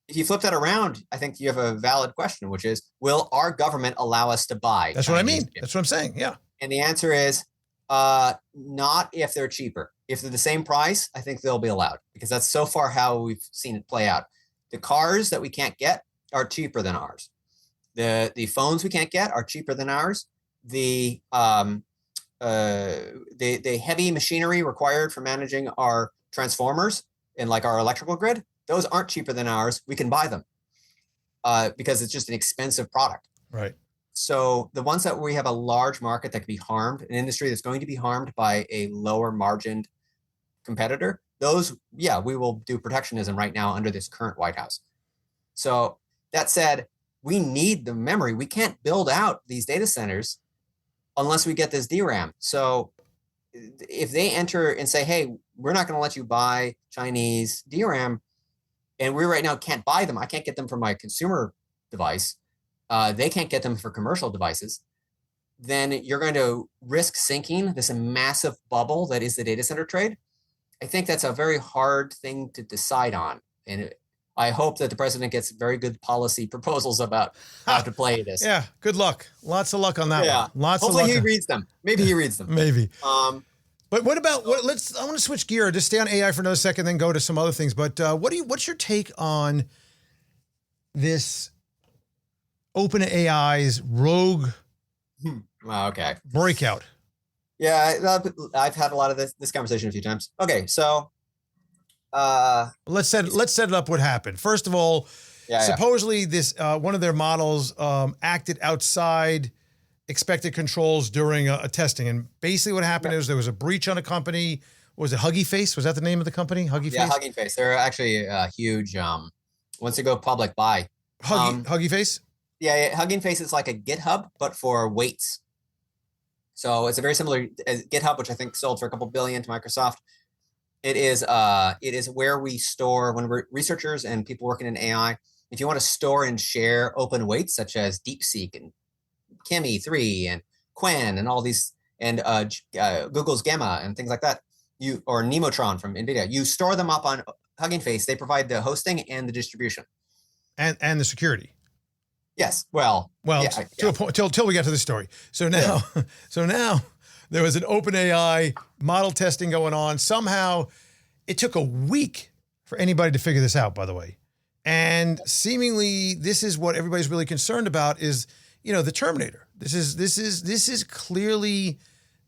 If you flip that around, I think you have a valid question, which is, will our government allow us to buy? That's what I mean. That's what I'm saying. Yeah. And the answer is not if they're cheaper. If they're the same price, I think they'll be allowed, because that's so far how we've seen it play out. The cars that we can't get are cheaper than ours. The phones we can't get are cheaper than ours. The heavy machinery required for managing our transformers and like our electrical grid, those aren't cheaper than ours. We can buy them because it's just an expensive product. Right. So the ones that we have a large market that can be harmed, an industry that's going to be harmed by a lower margined competitor, those, we will do protectionism right now under this current White House. So that said, we need the memory. We can't build out these data centers unless we get this DRAM. So if they enter and say, hey, we're not going to let you buy Chinese DRAM, and we right now can't buy them, I can't get them for my consumer device, they can't get them for commercial devices, then you're going to risk sinking this massive bubble that is the data center trade. I think that's a very hard thing to decide on. And I hope that the president gets very good policy proposals about how to play this. Yeah, good luck. Lots of luck on that one. Lots Hopefully of luck. he reads them. Maybe he reads them. Maybe. But what about I want to switch gear. Just stay on AI for another second, then go to some other things. But what's your take on this OpenAI's rogue breakout? Yeah, I've had a lot of this conversation a few times. Okay, so let's set it up. What happened? First of all, supposedly this one of their models acted outside expected controls during a testing, and basically what happened is there was a breach on a company. What was it, Huggy Face? Was that the name of the company? Huggy Face? Yeah, Huggy Face. They're actually huge. Once they go public, buy Huggy Face. Yeah, Hugging Face is like a GitHub, but for weights. So it's a very similar GitHub, which I think sold for a couple billion to Microsoft. It is where we store, when we're researchers and people working in AI, if you want to store and share open weights such as DeepSeek and Kimi 3 and Quen and all these, and Google's Gamma and things like that, or Nemotron from NVDA, you store them up on Hugging Face. They provide the hosting and the distribution. And the security. Yes. Well, till a point, till we got to this story. So now, there was an OpenAI model testing going on. Somehow it took a week for anybody to figure this out, by the way. And seemingly this is what everybody's really concerned about is, the Terminator. This is clearly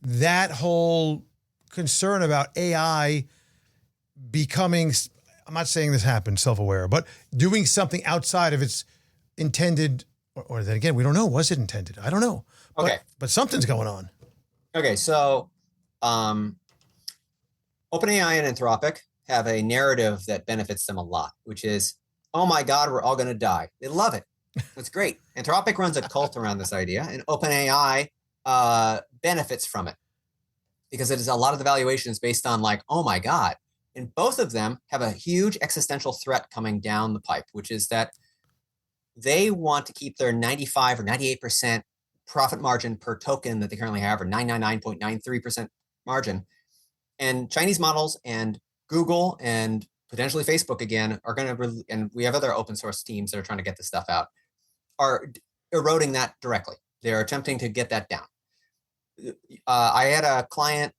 that whole concern about AI becoming, I'm not saying this happened, self-aware, but doing something outside of its intended, or then again, we don't know. Was it intended? I don't know. Okay. But something's going on. Okay. So, OpenAI and Anthropic have a narrative that benefits them a lot, which is, oh my God, we're all going to die. They love it. It's great. Anthropic runs a cult around this idea, and OpenAI benefits from it because it is a lot of the valuation is based on like, oh my God. And both of them have a huge existential threat coming down the pipe, which is that they want to keep their 95 or 98% profit margin per token that they currently have, or 999.93% margin. And Chinese models and Google and potentially Facebook again are going to, and we have other open source teams that are trying to get this stuff out, are eroding that directly. They're attempting to get that down. I had a client,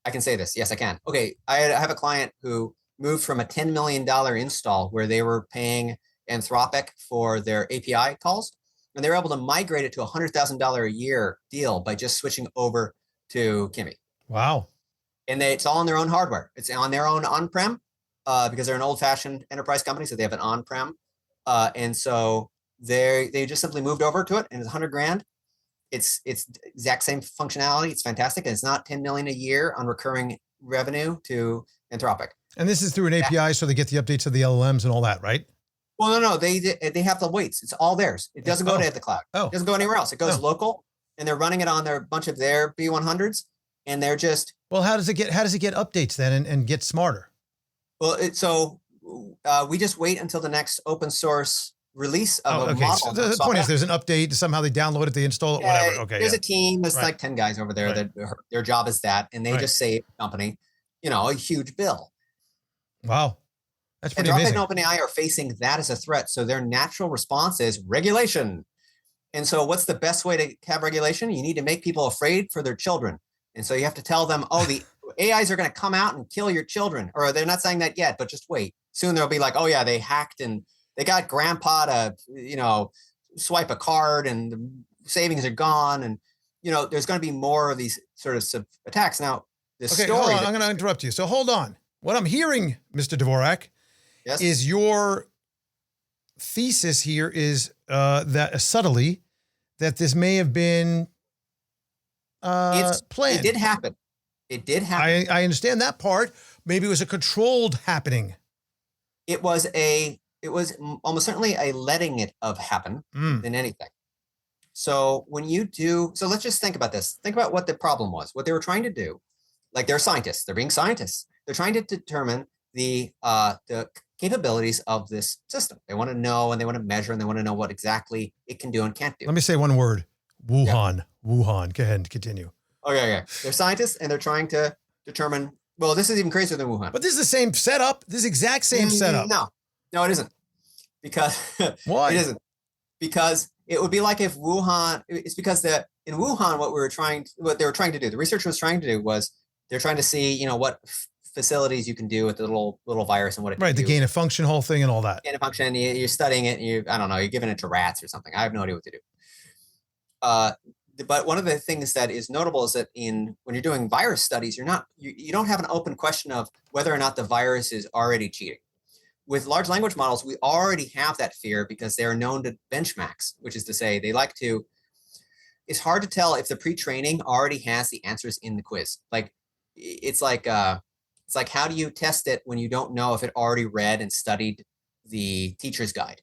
I can say this. Yes, I can. Okay. I have a client who moved from a $10 million install where they were paying Anthropic for their API calls, and they were able to migrate it to a $100,000 a year deal by just switching over to Kimi. Wow. And it's all on their own hardware. It's on their own on-prem because they're an old-fashioned enterprise company, so they have an on-prem. And so they just simply moved over to it, and it's $100,000. It's exact same functionality. It's fantastic, and it's not $10 million a year on recurring revenue to Anthropic. And this is through an API, so they get the updates of the LLMs and all that, right? Well, no, they have the weights. It's all theirs. It doesn't go to the cloud. It doesn't go anywhere else. It goes local, and they're running it on their bunch of their B100s, and they're just. Well, how does it get updates then and get smarter? Well, we just wait until the next open source release of a model. So the point is, there's an update. Somehow they download it, they install it, whatever. Okay. There's a team. There's like 10 guys over there that their job is that, and they just save the company, a huge bill. Wow. That's pretty amazing. amazing. And OpenAI are facing that as a threat. So their natural response is regulation. And so what's the best way to have regulation? You need to make people afraid for their children. And so you have to tell them, the AIs are going to come out and kill your children. Or they're not saying that yet, but just wait. Soon they'll be like, oh yeah, they hacked and they got grandpa to, swipe a card and the savings are gone. And, there's going to be more of these sort of attacks. Now, hold on. I'm going to interrupt you. So hold on. What I'm hearing, Mr. Dvorak, is your thesis here is that subtly that this may have been planned. It did happen. I understand that part. Maybe it was a controlled happening. It was almost certainly a letting it of happen than anything. So let's just think about this. Think about what the problem was. What they were trying to do, like they're scientists. They're being scientists. They're trying to determine the capabilities of this system. They want to know and they want to measure and they want to know what exactly it can do and can't do. Let me say one word. Wuhan. Yeah. Wuhan. Go ahead and continue. Okay. They're scientists and they're trying to determine, well, this is even crazier than Wuhan. But this is the same setup. This is exact same setup. No, it isn't. Because why? It isn't. Because it would be like if Wuhan, it's because in Wuhan, what they were trying to do, the research was trying to do was they're trying to see, what facilities you can do with the little virus and what it can do. The gain of function whole thing and all that. Gain of function, you're studying it, and I don't know, you're giving it to rats or something. I have no idea what to do. But one of the things that is notable is that when you're doing virus studies, you don't have an open question of whether or not the virus is already cheating. With large language models, we already have that fear because they are known to benchmarks, which is to say it's hard to tell if the pre-training already has the answers in the quiz. It's like how do you test it when you don't know if it already read and studied the teacher's guide?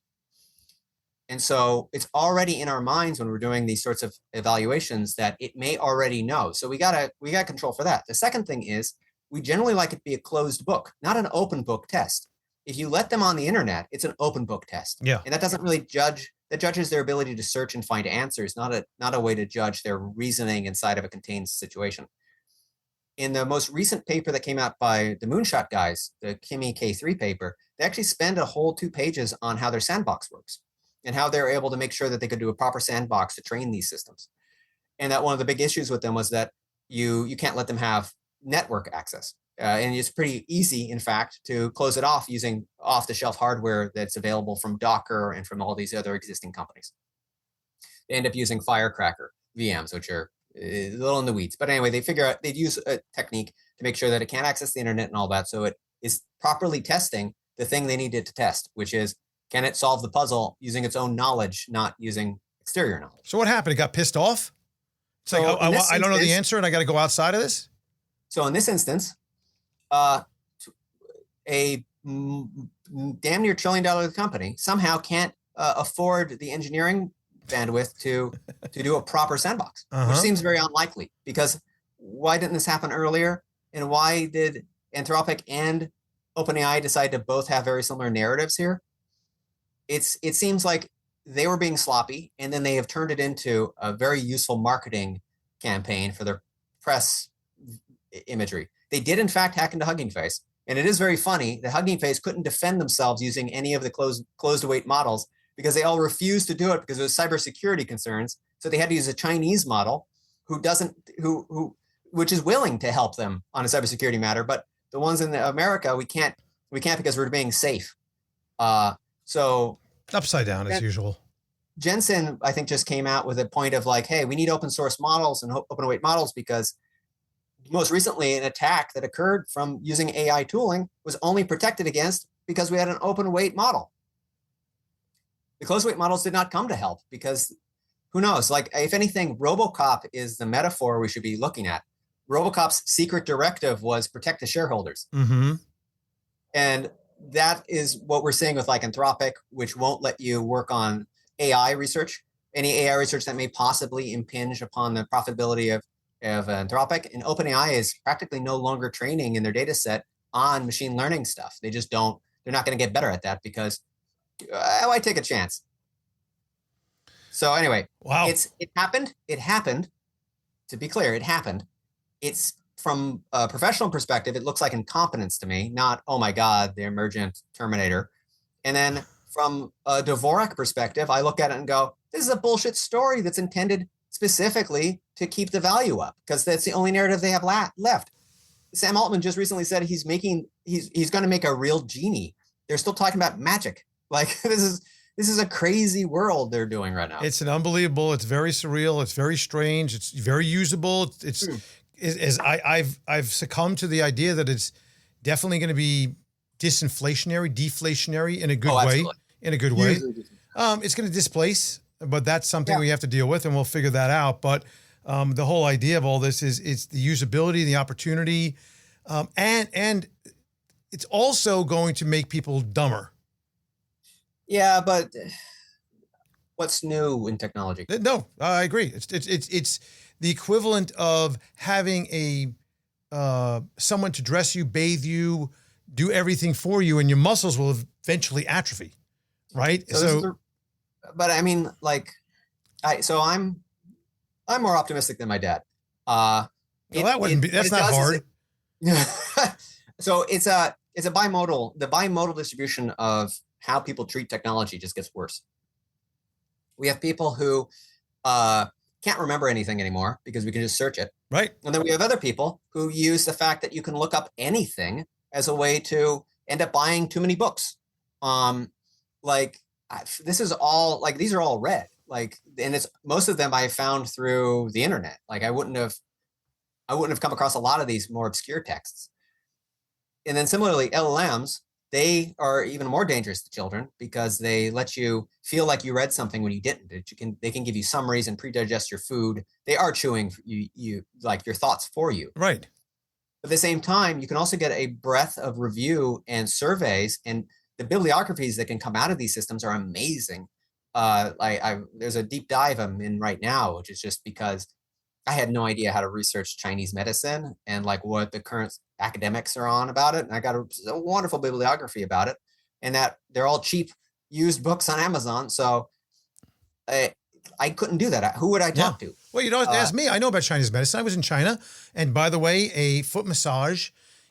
And so it's already in our minds when we're doing these sorts of evaluations that it may already know. So we got control for that. The second thing is we generally like it to be a closed book, not an open book test. If you let them on the internet, it's an open book test. Yeah. And that doesn't really that judges their ability to search and find answers, not a way to judge their reasoning inside of a contained situation. In the most recent paper that came out by the Moonshot guys, the Kimi K3 paper, they actually spend a whole 2 pages on how their sandbox works and how they're able to make sure that they could do a proper sandbox to train these systems. And that one of the big issues with them was that you can't let them have network access. And it's pretty easy, in fact, to close it off using off-the-shelf hardware that's available from Docker and from all these other existing companies. They end up using Firecracker VMs, which are a little in the weeds. But anyway, they'd use a technique to make sure that it can't access the internet and all that. So it is properly testing the thing they needed to test, which is, can it solve the puzzle using its own knowledge, not using exterior knowledge? So what happened? It got pissed off? It's like, I don't know the answer and I got to go outside of this? So in this instance, a damn near $1 trillion company somehow can't afford the engineering bandwidth to do a proper sandbox, which seems very unlikely, because why didn't this happen earlier? And why did Anthropic and OpenAI decide to both have very similar narratives here, it seems like they were being sloppy, and then they have turned it into a very useful marketing campaign for their press imagery. They did, in fact, hack into Hugging Face. And it is very funny that Hugging Face couldn't defend themselves using any of the closed weight models because they all refused to do it because of cybersecurity concerns. So they had to use a Chinese model which is willing to help them on a cybersecurity matter. But the ones in America, we can't because we're being safe. So upside down as usual. Jensen, I think, just came out with a point of like, hey, we need open source models and open weight models because most recently an attack that occurred from using AI tooling was only protected against because we had an open weight model. The closed weight models did not come to help because who knows? Like, if anything, RoboCop is the metaphor we should be looking at. RoboCop's secret directive was protect the shareholders. Mm-hmm. And that is what we're seeing with like Anthropic, which won't let you work on AI research, any AI research that may possibly impinge upon the profitability of Anthropic. And OpenAI is practically no longer training in their data set on machine learning stuff. They just don't, they're not going to get better at that because why take a chance? So anyway, wow, it happened. To be clear, it happened. It's from a professional perspective, it looks like incompetence to me, not, oh my God, the emergent Terminator. And then from a Dvorak perspective, I look at it and go, this is a bullshit story that's intended specifically to keep the value up because that's the only narrative they have left. Sam Altman just recently said he's going to make a real genie. They're still talking about magic. Like this is a crazy world they're doing right now. It's an unbelievable. It's very surreal. It's very strange. It's very usable. I've succumbed to the idea that it's definitely going to be deflationary in a good way. In a good way. It's going to displace, but that's something we have to deal with, and we'll figure that out. But the whole idea of all this is it's the usability, the opportunity, and it's also going to make people dumber. Yeah, but what's new in technology? No, I agree. It's the equivalent of having someone to dress you, bathe you, do everything for you, and your muscles will eventually atrophy, right? But I mean, like, I'm more optimistic than my dad. That's not hard. So it's a bimodal. The bimodal distribution of how people treat technology just gets worse. We have people who can't remember anything anymore because we can just search it. Right. And then we have other people who use the fact that you can look up anything as a way to end up buying too many books. This is all like, these are all read. Like, and it's most of them I found through the internet. Like I wouldn't have come across a lot of these more obscure texts. And then similarly, LLMs, they are even more dangerous to children because they let you feel like you read something when you didn't. They can give you summaries and pre-digest your food. They are chewing you like your thoughts for you. Right. At the same time, you can also get a breadth of review and surveys, and the bibliographies that can come out of these systems are amazing. There's a deep dive I'm in right now, which is just because I had no idea how to research Chinese medicine and like what the current academics are on about it. And I got a wonderful bibliography about it, and that they're all cheap used books on Amazon. So I couldn't do that. Who would I talk to? Well, you don't have to ask me. I know about Chinese medicine. I was in China. And by the way, a foot massage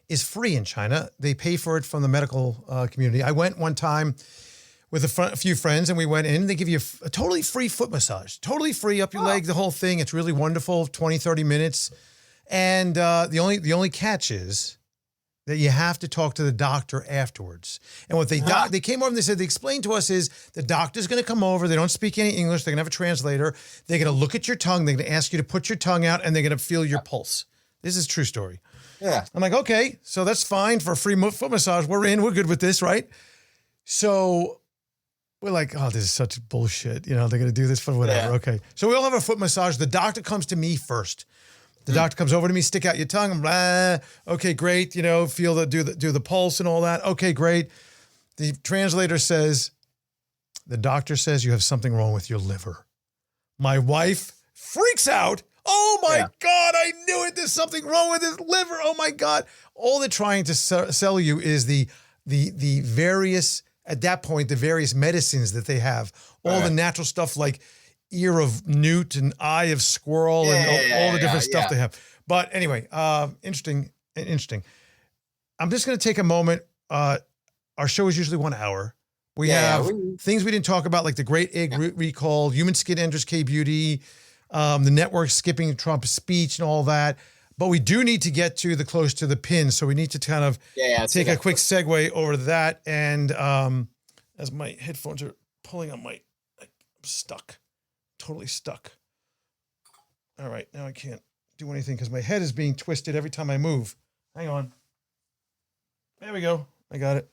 is free in China. They pay for it from the medical community. I went one time with a few friends, and we went in. They give you a totally free foot massage, totally free up your leg, the whole thing. It's really wonderful, 20, 30 minutes. And the only catch is that you have to talk to the doctor afterwards. And what they came over and they explained to us is the doctor's going to come over. They don't speak any English. They're going to have a translator. They're going to look at your tongue. They're going to ask you to put your tongue out, and they're going to feel your pulse. This is a true story. Yeah. I'm like, okay, so that's fine for a free foot massage. We're good with this, right? So we're like, oh, this is such bullshit. They're going to do this for whatever. Yeah. Okay. So we all have a foot massage. The doctor comes to me first. The doctor comes over to me, stick out your tongue. I'm like, okay, great. Feel do the pulse and all that. Okay, great. The translator says, the doctor says you have something wrong with your liver. My wife freaks out. Oh my God, I knew it. There's something wrong with his liver. Oh my God. All they're trying to sell you is the various, at that point, the various medicines that they have. All the natural stuff like ear of newt and eye of squirrel and all the different stuff they have. But anyway, interesting. I'm just going to take a moment. Our show is usually 1 hour. We have things we didn't talk about, like the Great Egg Recall, human skin enters K-beauty, the network skipping Trump's speech and all that. But we do need to get to the close to the pin. So we need to kind of take a quick segue over to that. And as my headphones are pulling on I'm stuck, totally stuck. All right, now I can't do anything because my head is being twisted every time I move. Hang on. There we go. I got it.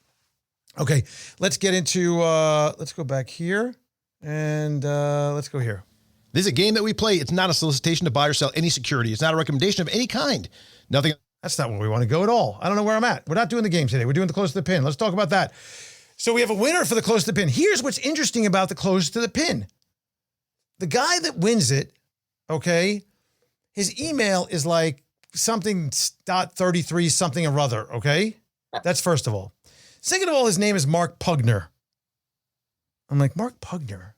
Okay, let's get into, let's go back here and let's go here. This is a game that we play. It's not a solicitation to buy or sell any security. It's not a recommendation of any kind. Nothing. That's not where we want to go at all. I don't know where I'm at. We're not doing the game today. We're doing the close to the pin. Let's talk about that. So we have a winner for the close to the pin. Here's what's interesting about the close to the pin. The guy that wins it, okay, his email is like something .33 something or other, okay? That's first of all. Second of all, his name is Mark Pugner. I'm like, Mark Pugner?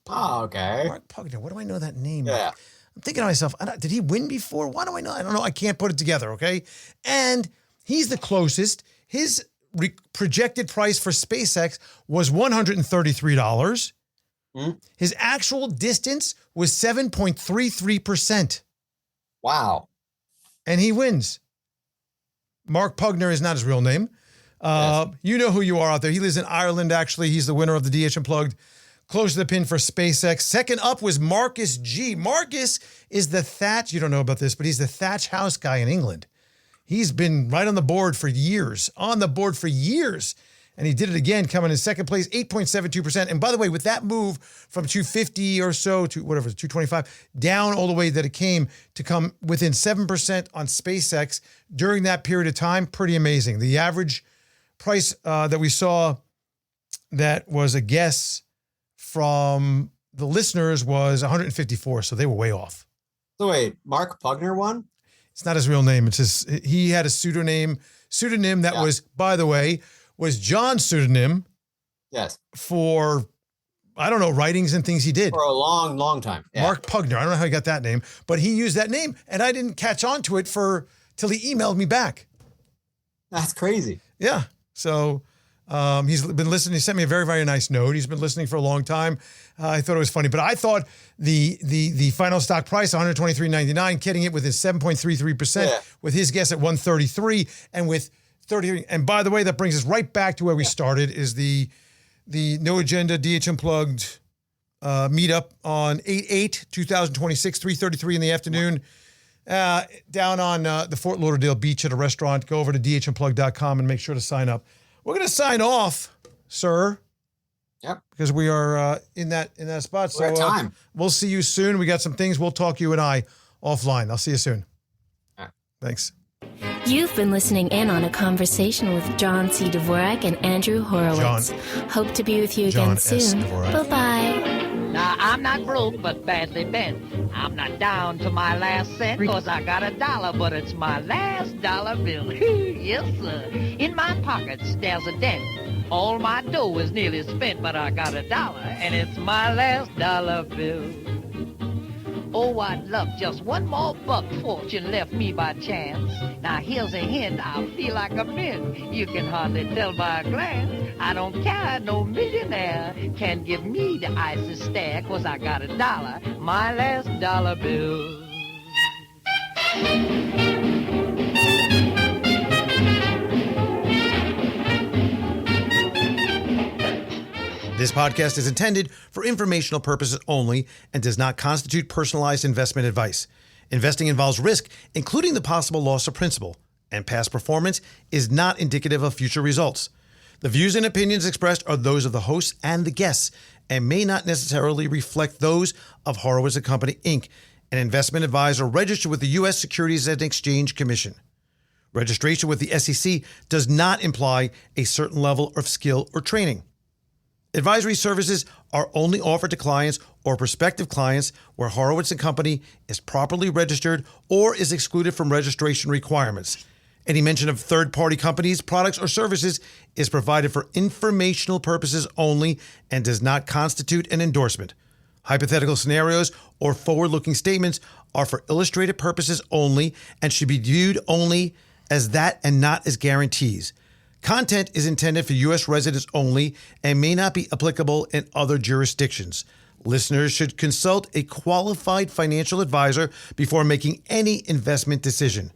Oh, okay. Mark Pugner. What do I know that name? Yeah. I'm thinking to myself, did he win before? Why do I know? I don't know. I can't put it together, okay? And he's the closest. His projected price for SpaceX was $133. His actual distance was 7.33%. Wow. And he wins. Mark Pugner is not his real name. You know who you are out there. He lives in Ireland, actually. He's the winner of the DH Unplugged. Close to the pin for SpaceX. Second up was Marcus G. Marcus is the Thatch. You don't know about this, but he's the Thatch House guy in England. He's been right on the board for years. And he did it again, coming in second place, 8.72%. And by the way, with that move from 250 or so to whatever, 225, down all the way that it came to come within 7% on SpaceX during that period of time, pretty amazing. The average price that we saw that was a guess from the listeners was 154, so they were way off. So wait, Mark Pugner won? It's not his real name. It's he had a pseudonym that was, by the way, was John's pseudonym. Yes. For, I don't know, writings and things he did. For a long, long time. Yeah. Mark Pugner. I don't know how he got that name, but he used that name, and I didn't catch on to it till he emailed me back. That's crazy. Yeah. So he's been listening. He sent me a very, very nice note. He's been listening for a long time. I thought it was funny, but I thought the final stock price, $123.99, getting it within 7.33% with his guess at 133 and with 33. And by the way, that brings us right back to where we started, is the No Agenda DH Unplugged meetup on 8/8/2026, 3:33 in the afternoon, down on the Fort Lauderdale beach at a restaurant. Go over to DHUnplugged.com and make sure to sign up. We're going to sign off, sir. Yep. Because we are in that spot. We're at time. We'll see you soon. We got some things. We'll talk, you and I, offline. I'll see you soon. All right. Thanks. You've been listening in on a conversation with John C. Dvorak and Andrew Horowitz. Hope to be with you again soon. Bye-bye. Now, I'm not broke, but badly bent. I'm not down to my last cent, cause I got $1, but it's my last dollar bill. Yes, sir. In my pockets, there's a dent. All my dough is nearly spent, but I got $1, and it's my last dollar bill. Oh, I'd love just one more buck fortune left me by chance. Now, here's a hint, I feel like a mint. You can hardly tell by a glance. I don't care, no millionaire can give me the icy stare, cause I got $1, my last dollar bill. This podcast is intended for informational purposes only and does not constitute personalized investment advice. Investing involves risk, including the possible loss of principal, and past performance is not indicative of future results. The views and opinions expressed are those of the hosts and the guests and may not necessarily reflect those of Horowitz & Company, Inc., an investment advisor registered with the U.S. Securities and Exchange Commission. Registration with the SEC does not imply a certain level of skill or training. Advisory services are only offered to clients or prospective clients where Horowitz & Company is properly registered or is excluded from registration requirements. Any mention of third-party companies, products, or services is provided for informational purposes only and does not constitute an endorsement. Hypothetical scenarios or forward-looking statements are for illustrative purposes only and should be viewed only as that and not as guarantees. Content is intended for U.S. residents only and may not be applicable in other jurisdictions. Listeners should consult a qualified financial advisor before making any investment decision.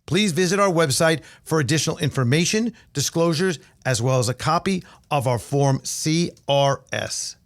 Please visit our website for additional information, disclosures, as well as a copy of our Form CRS.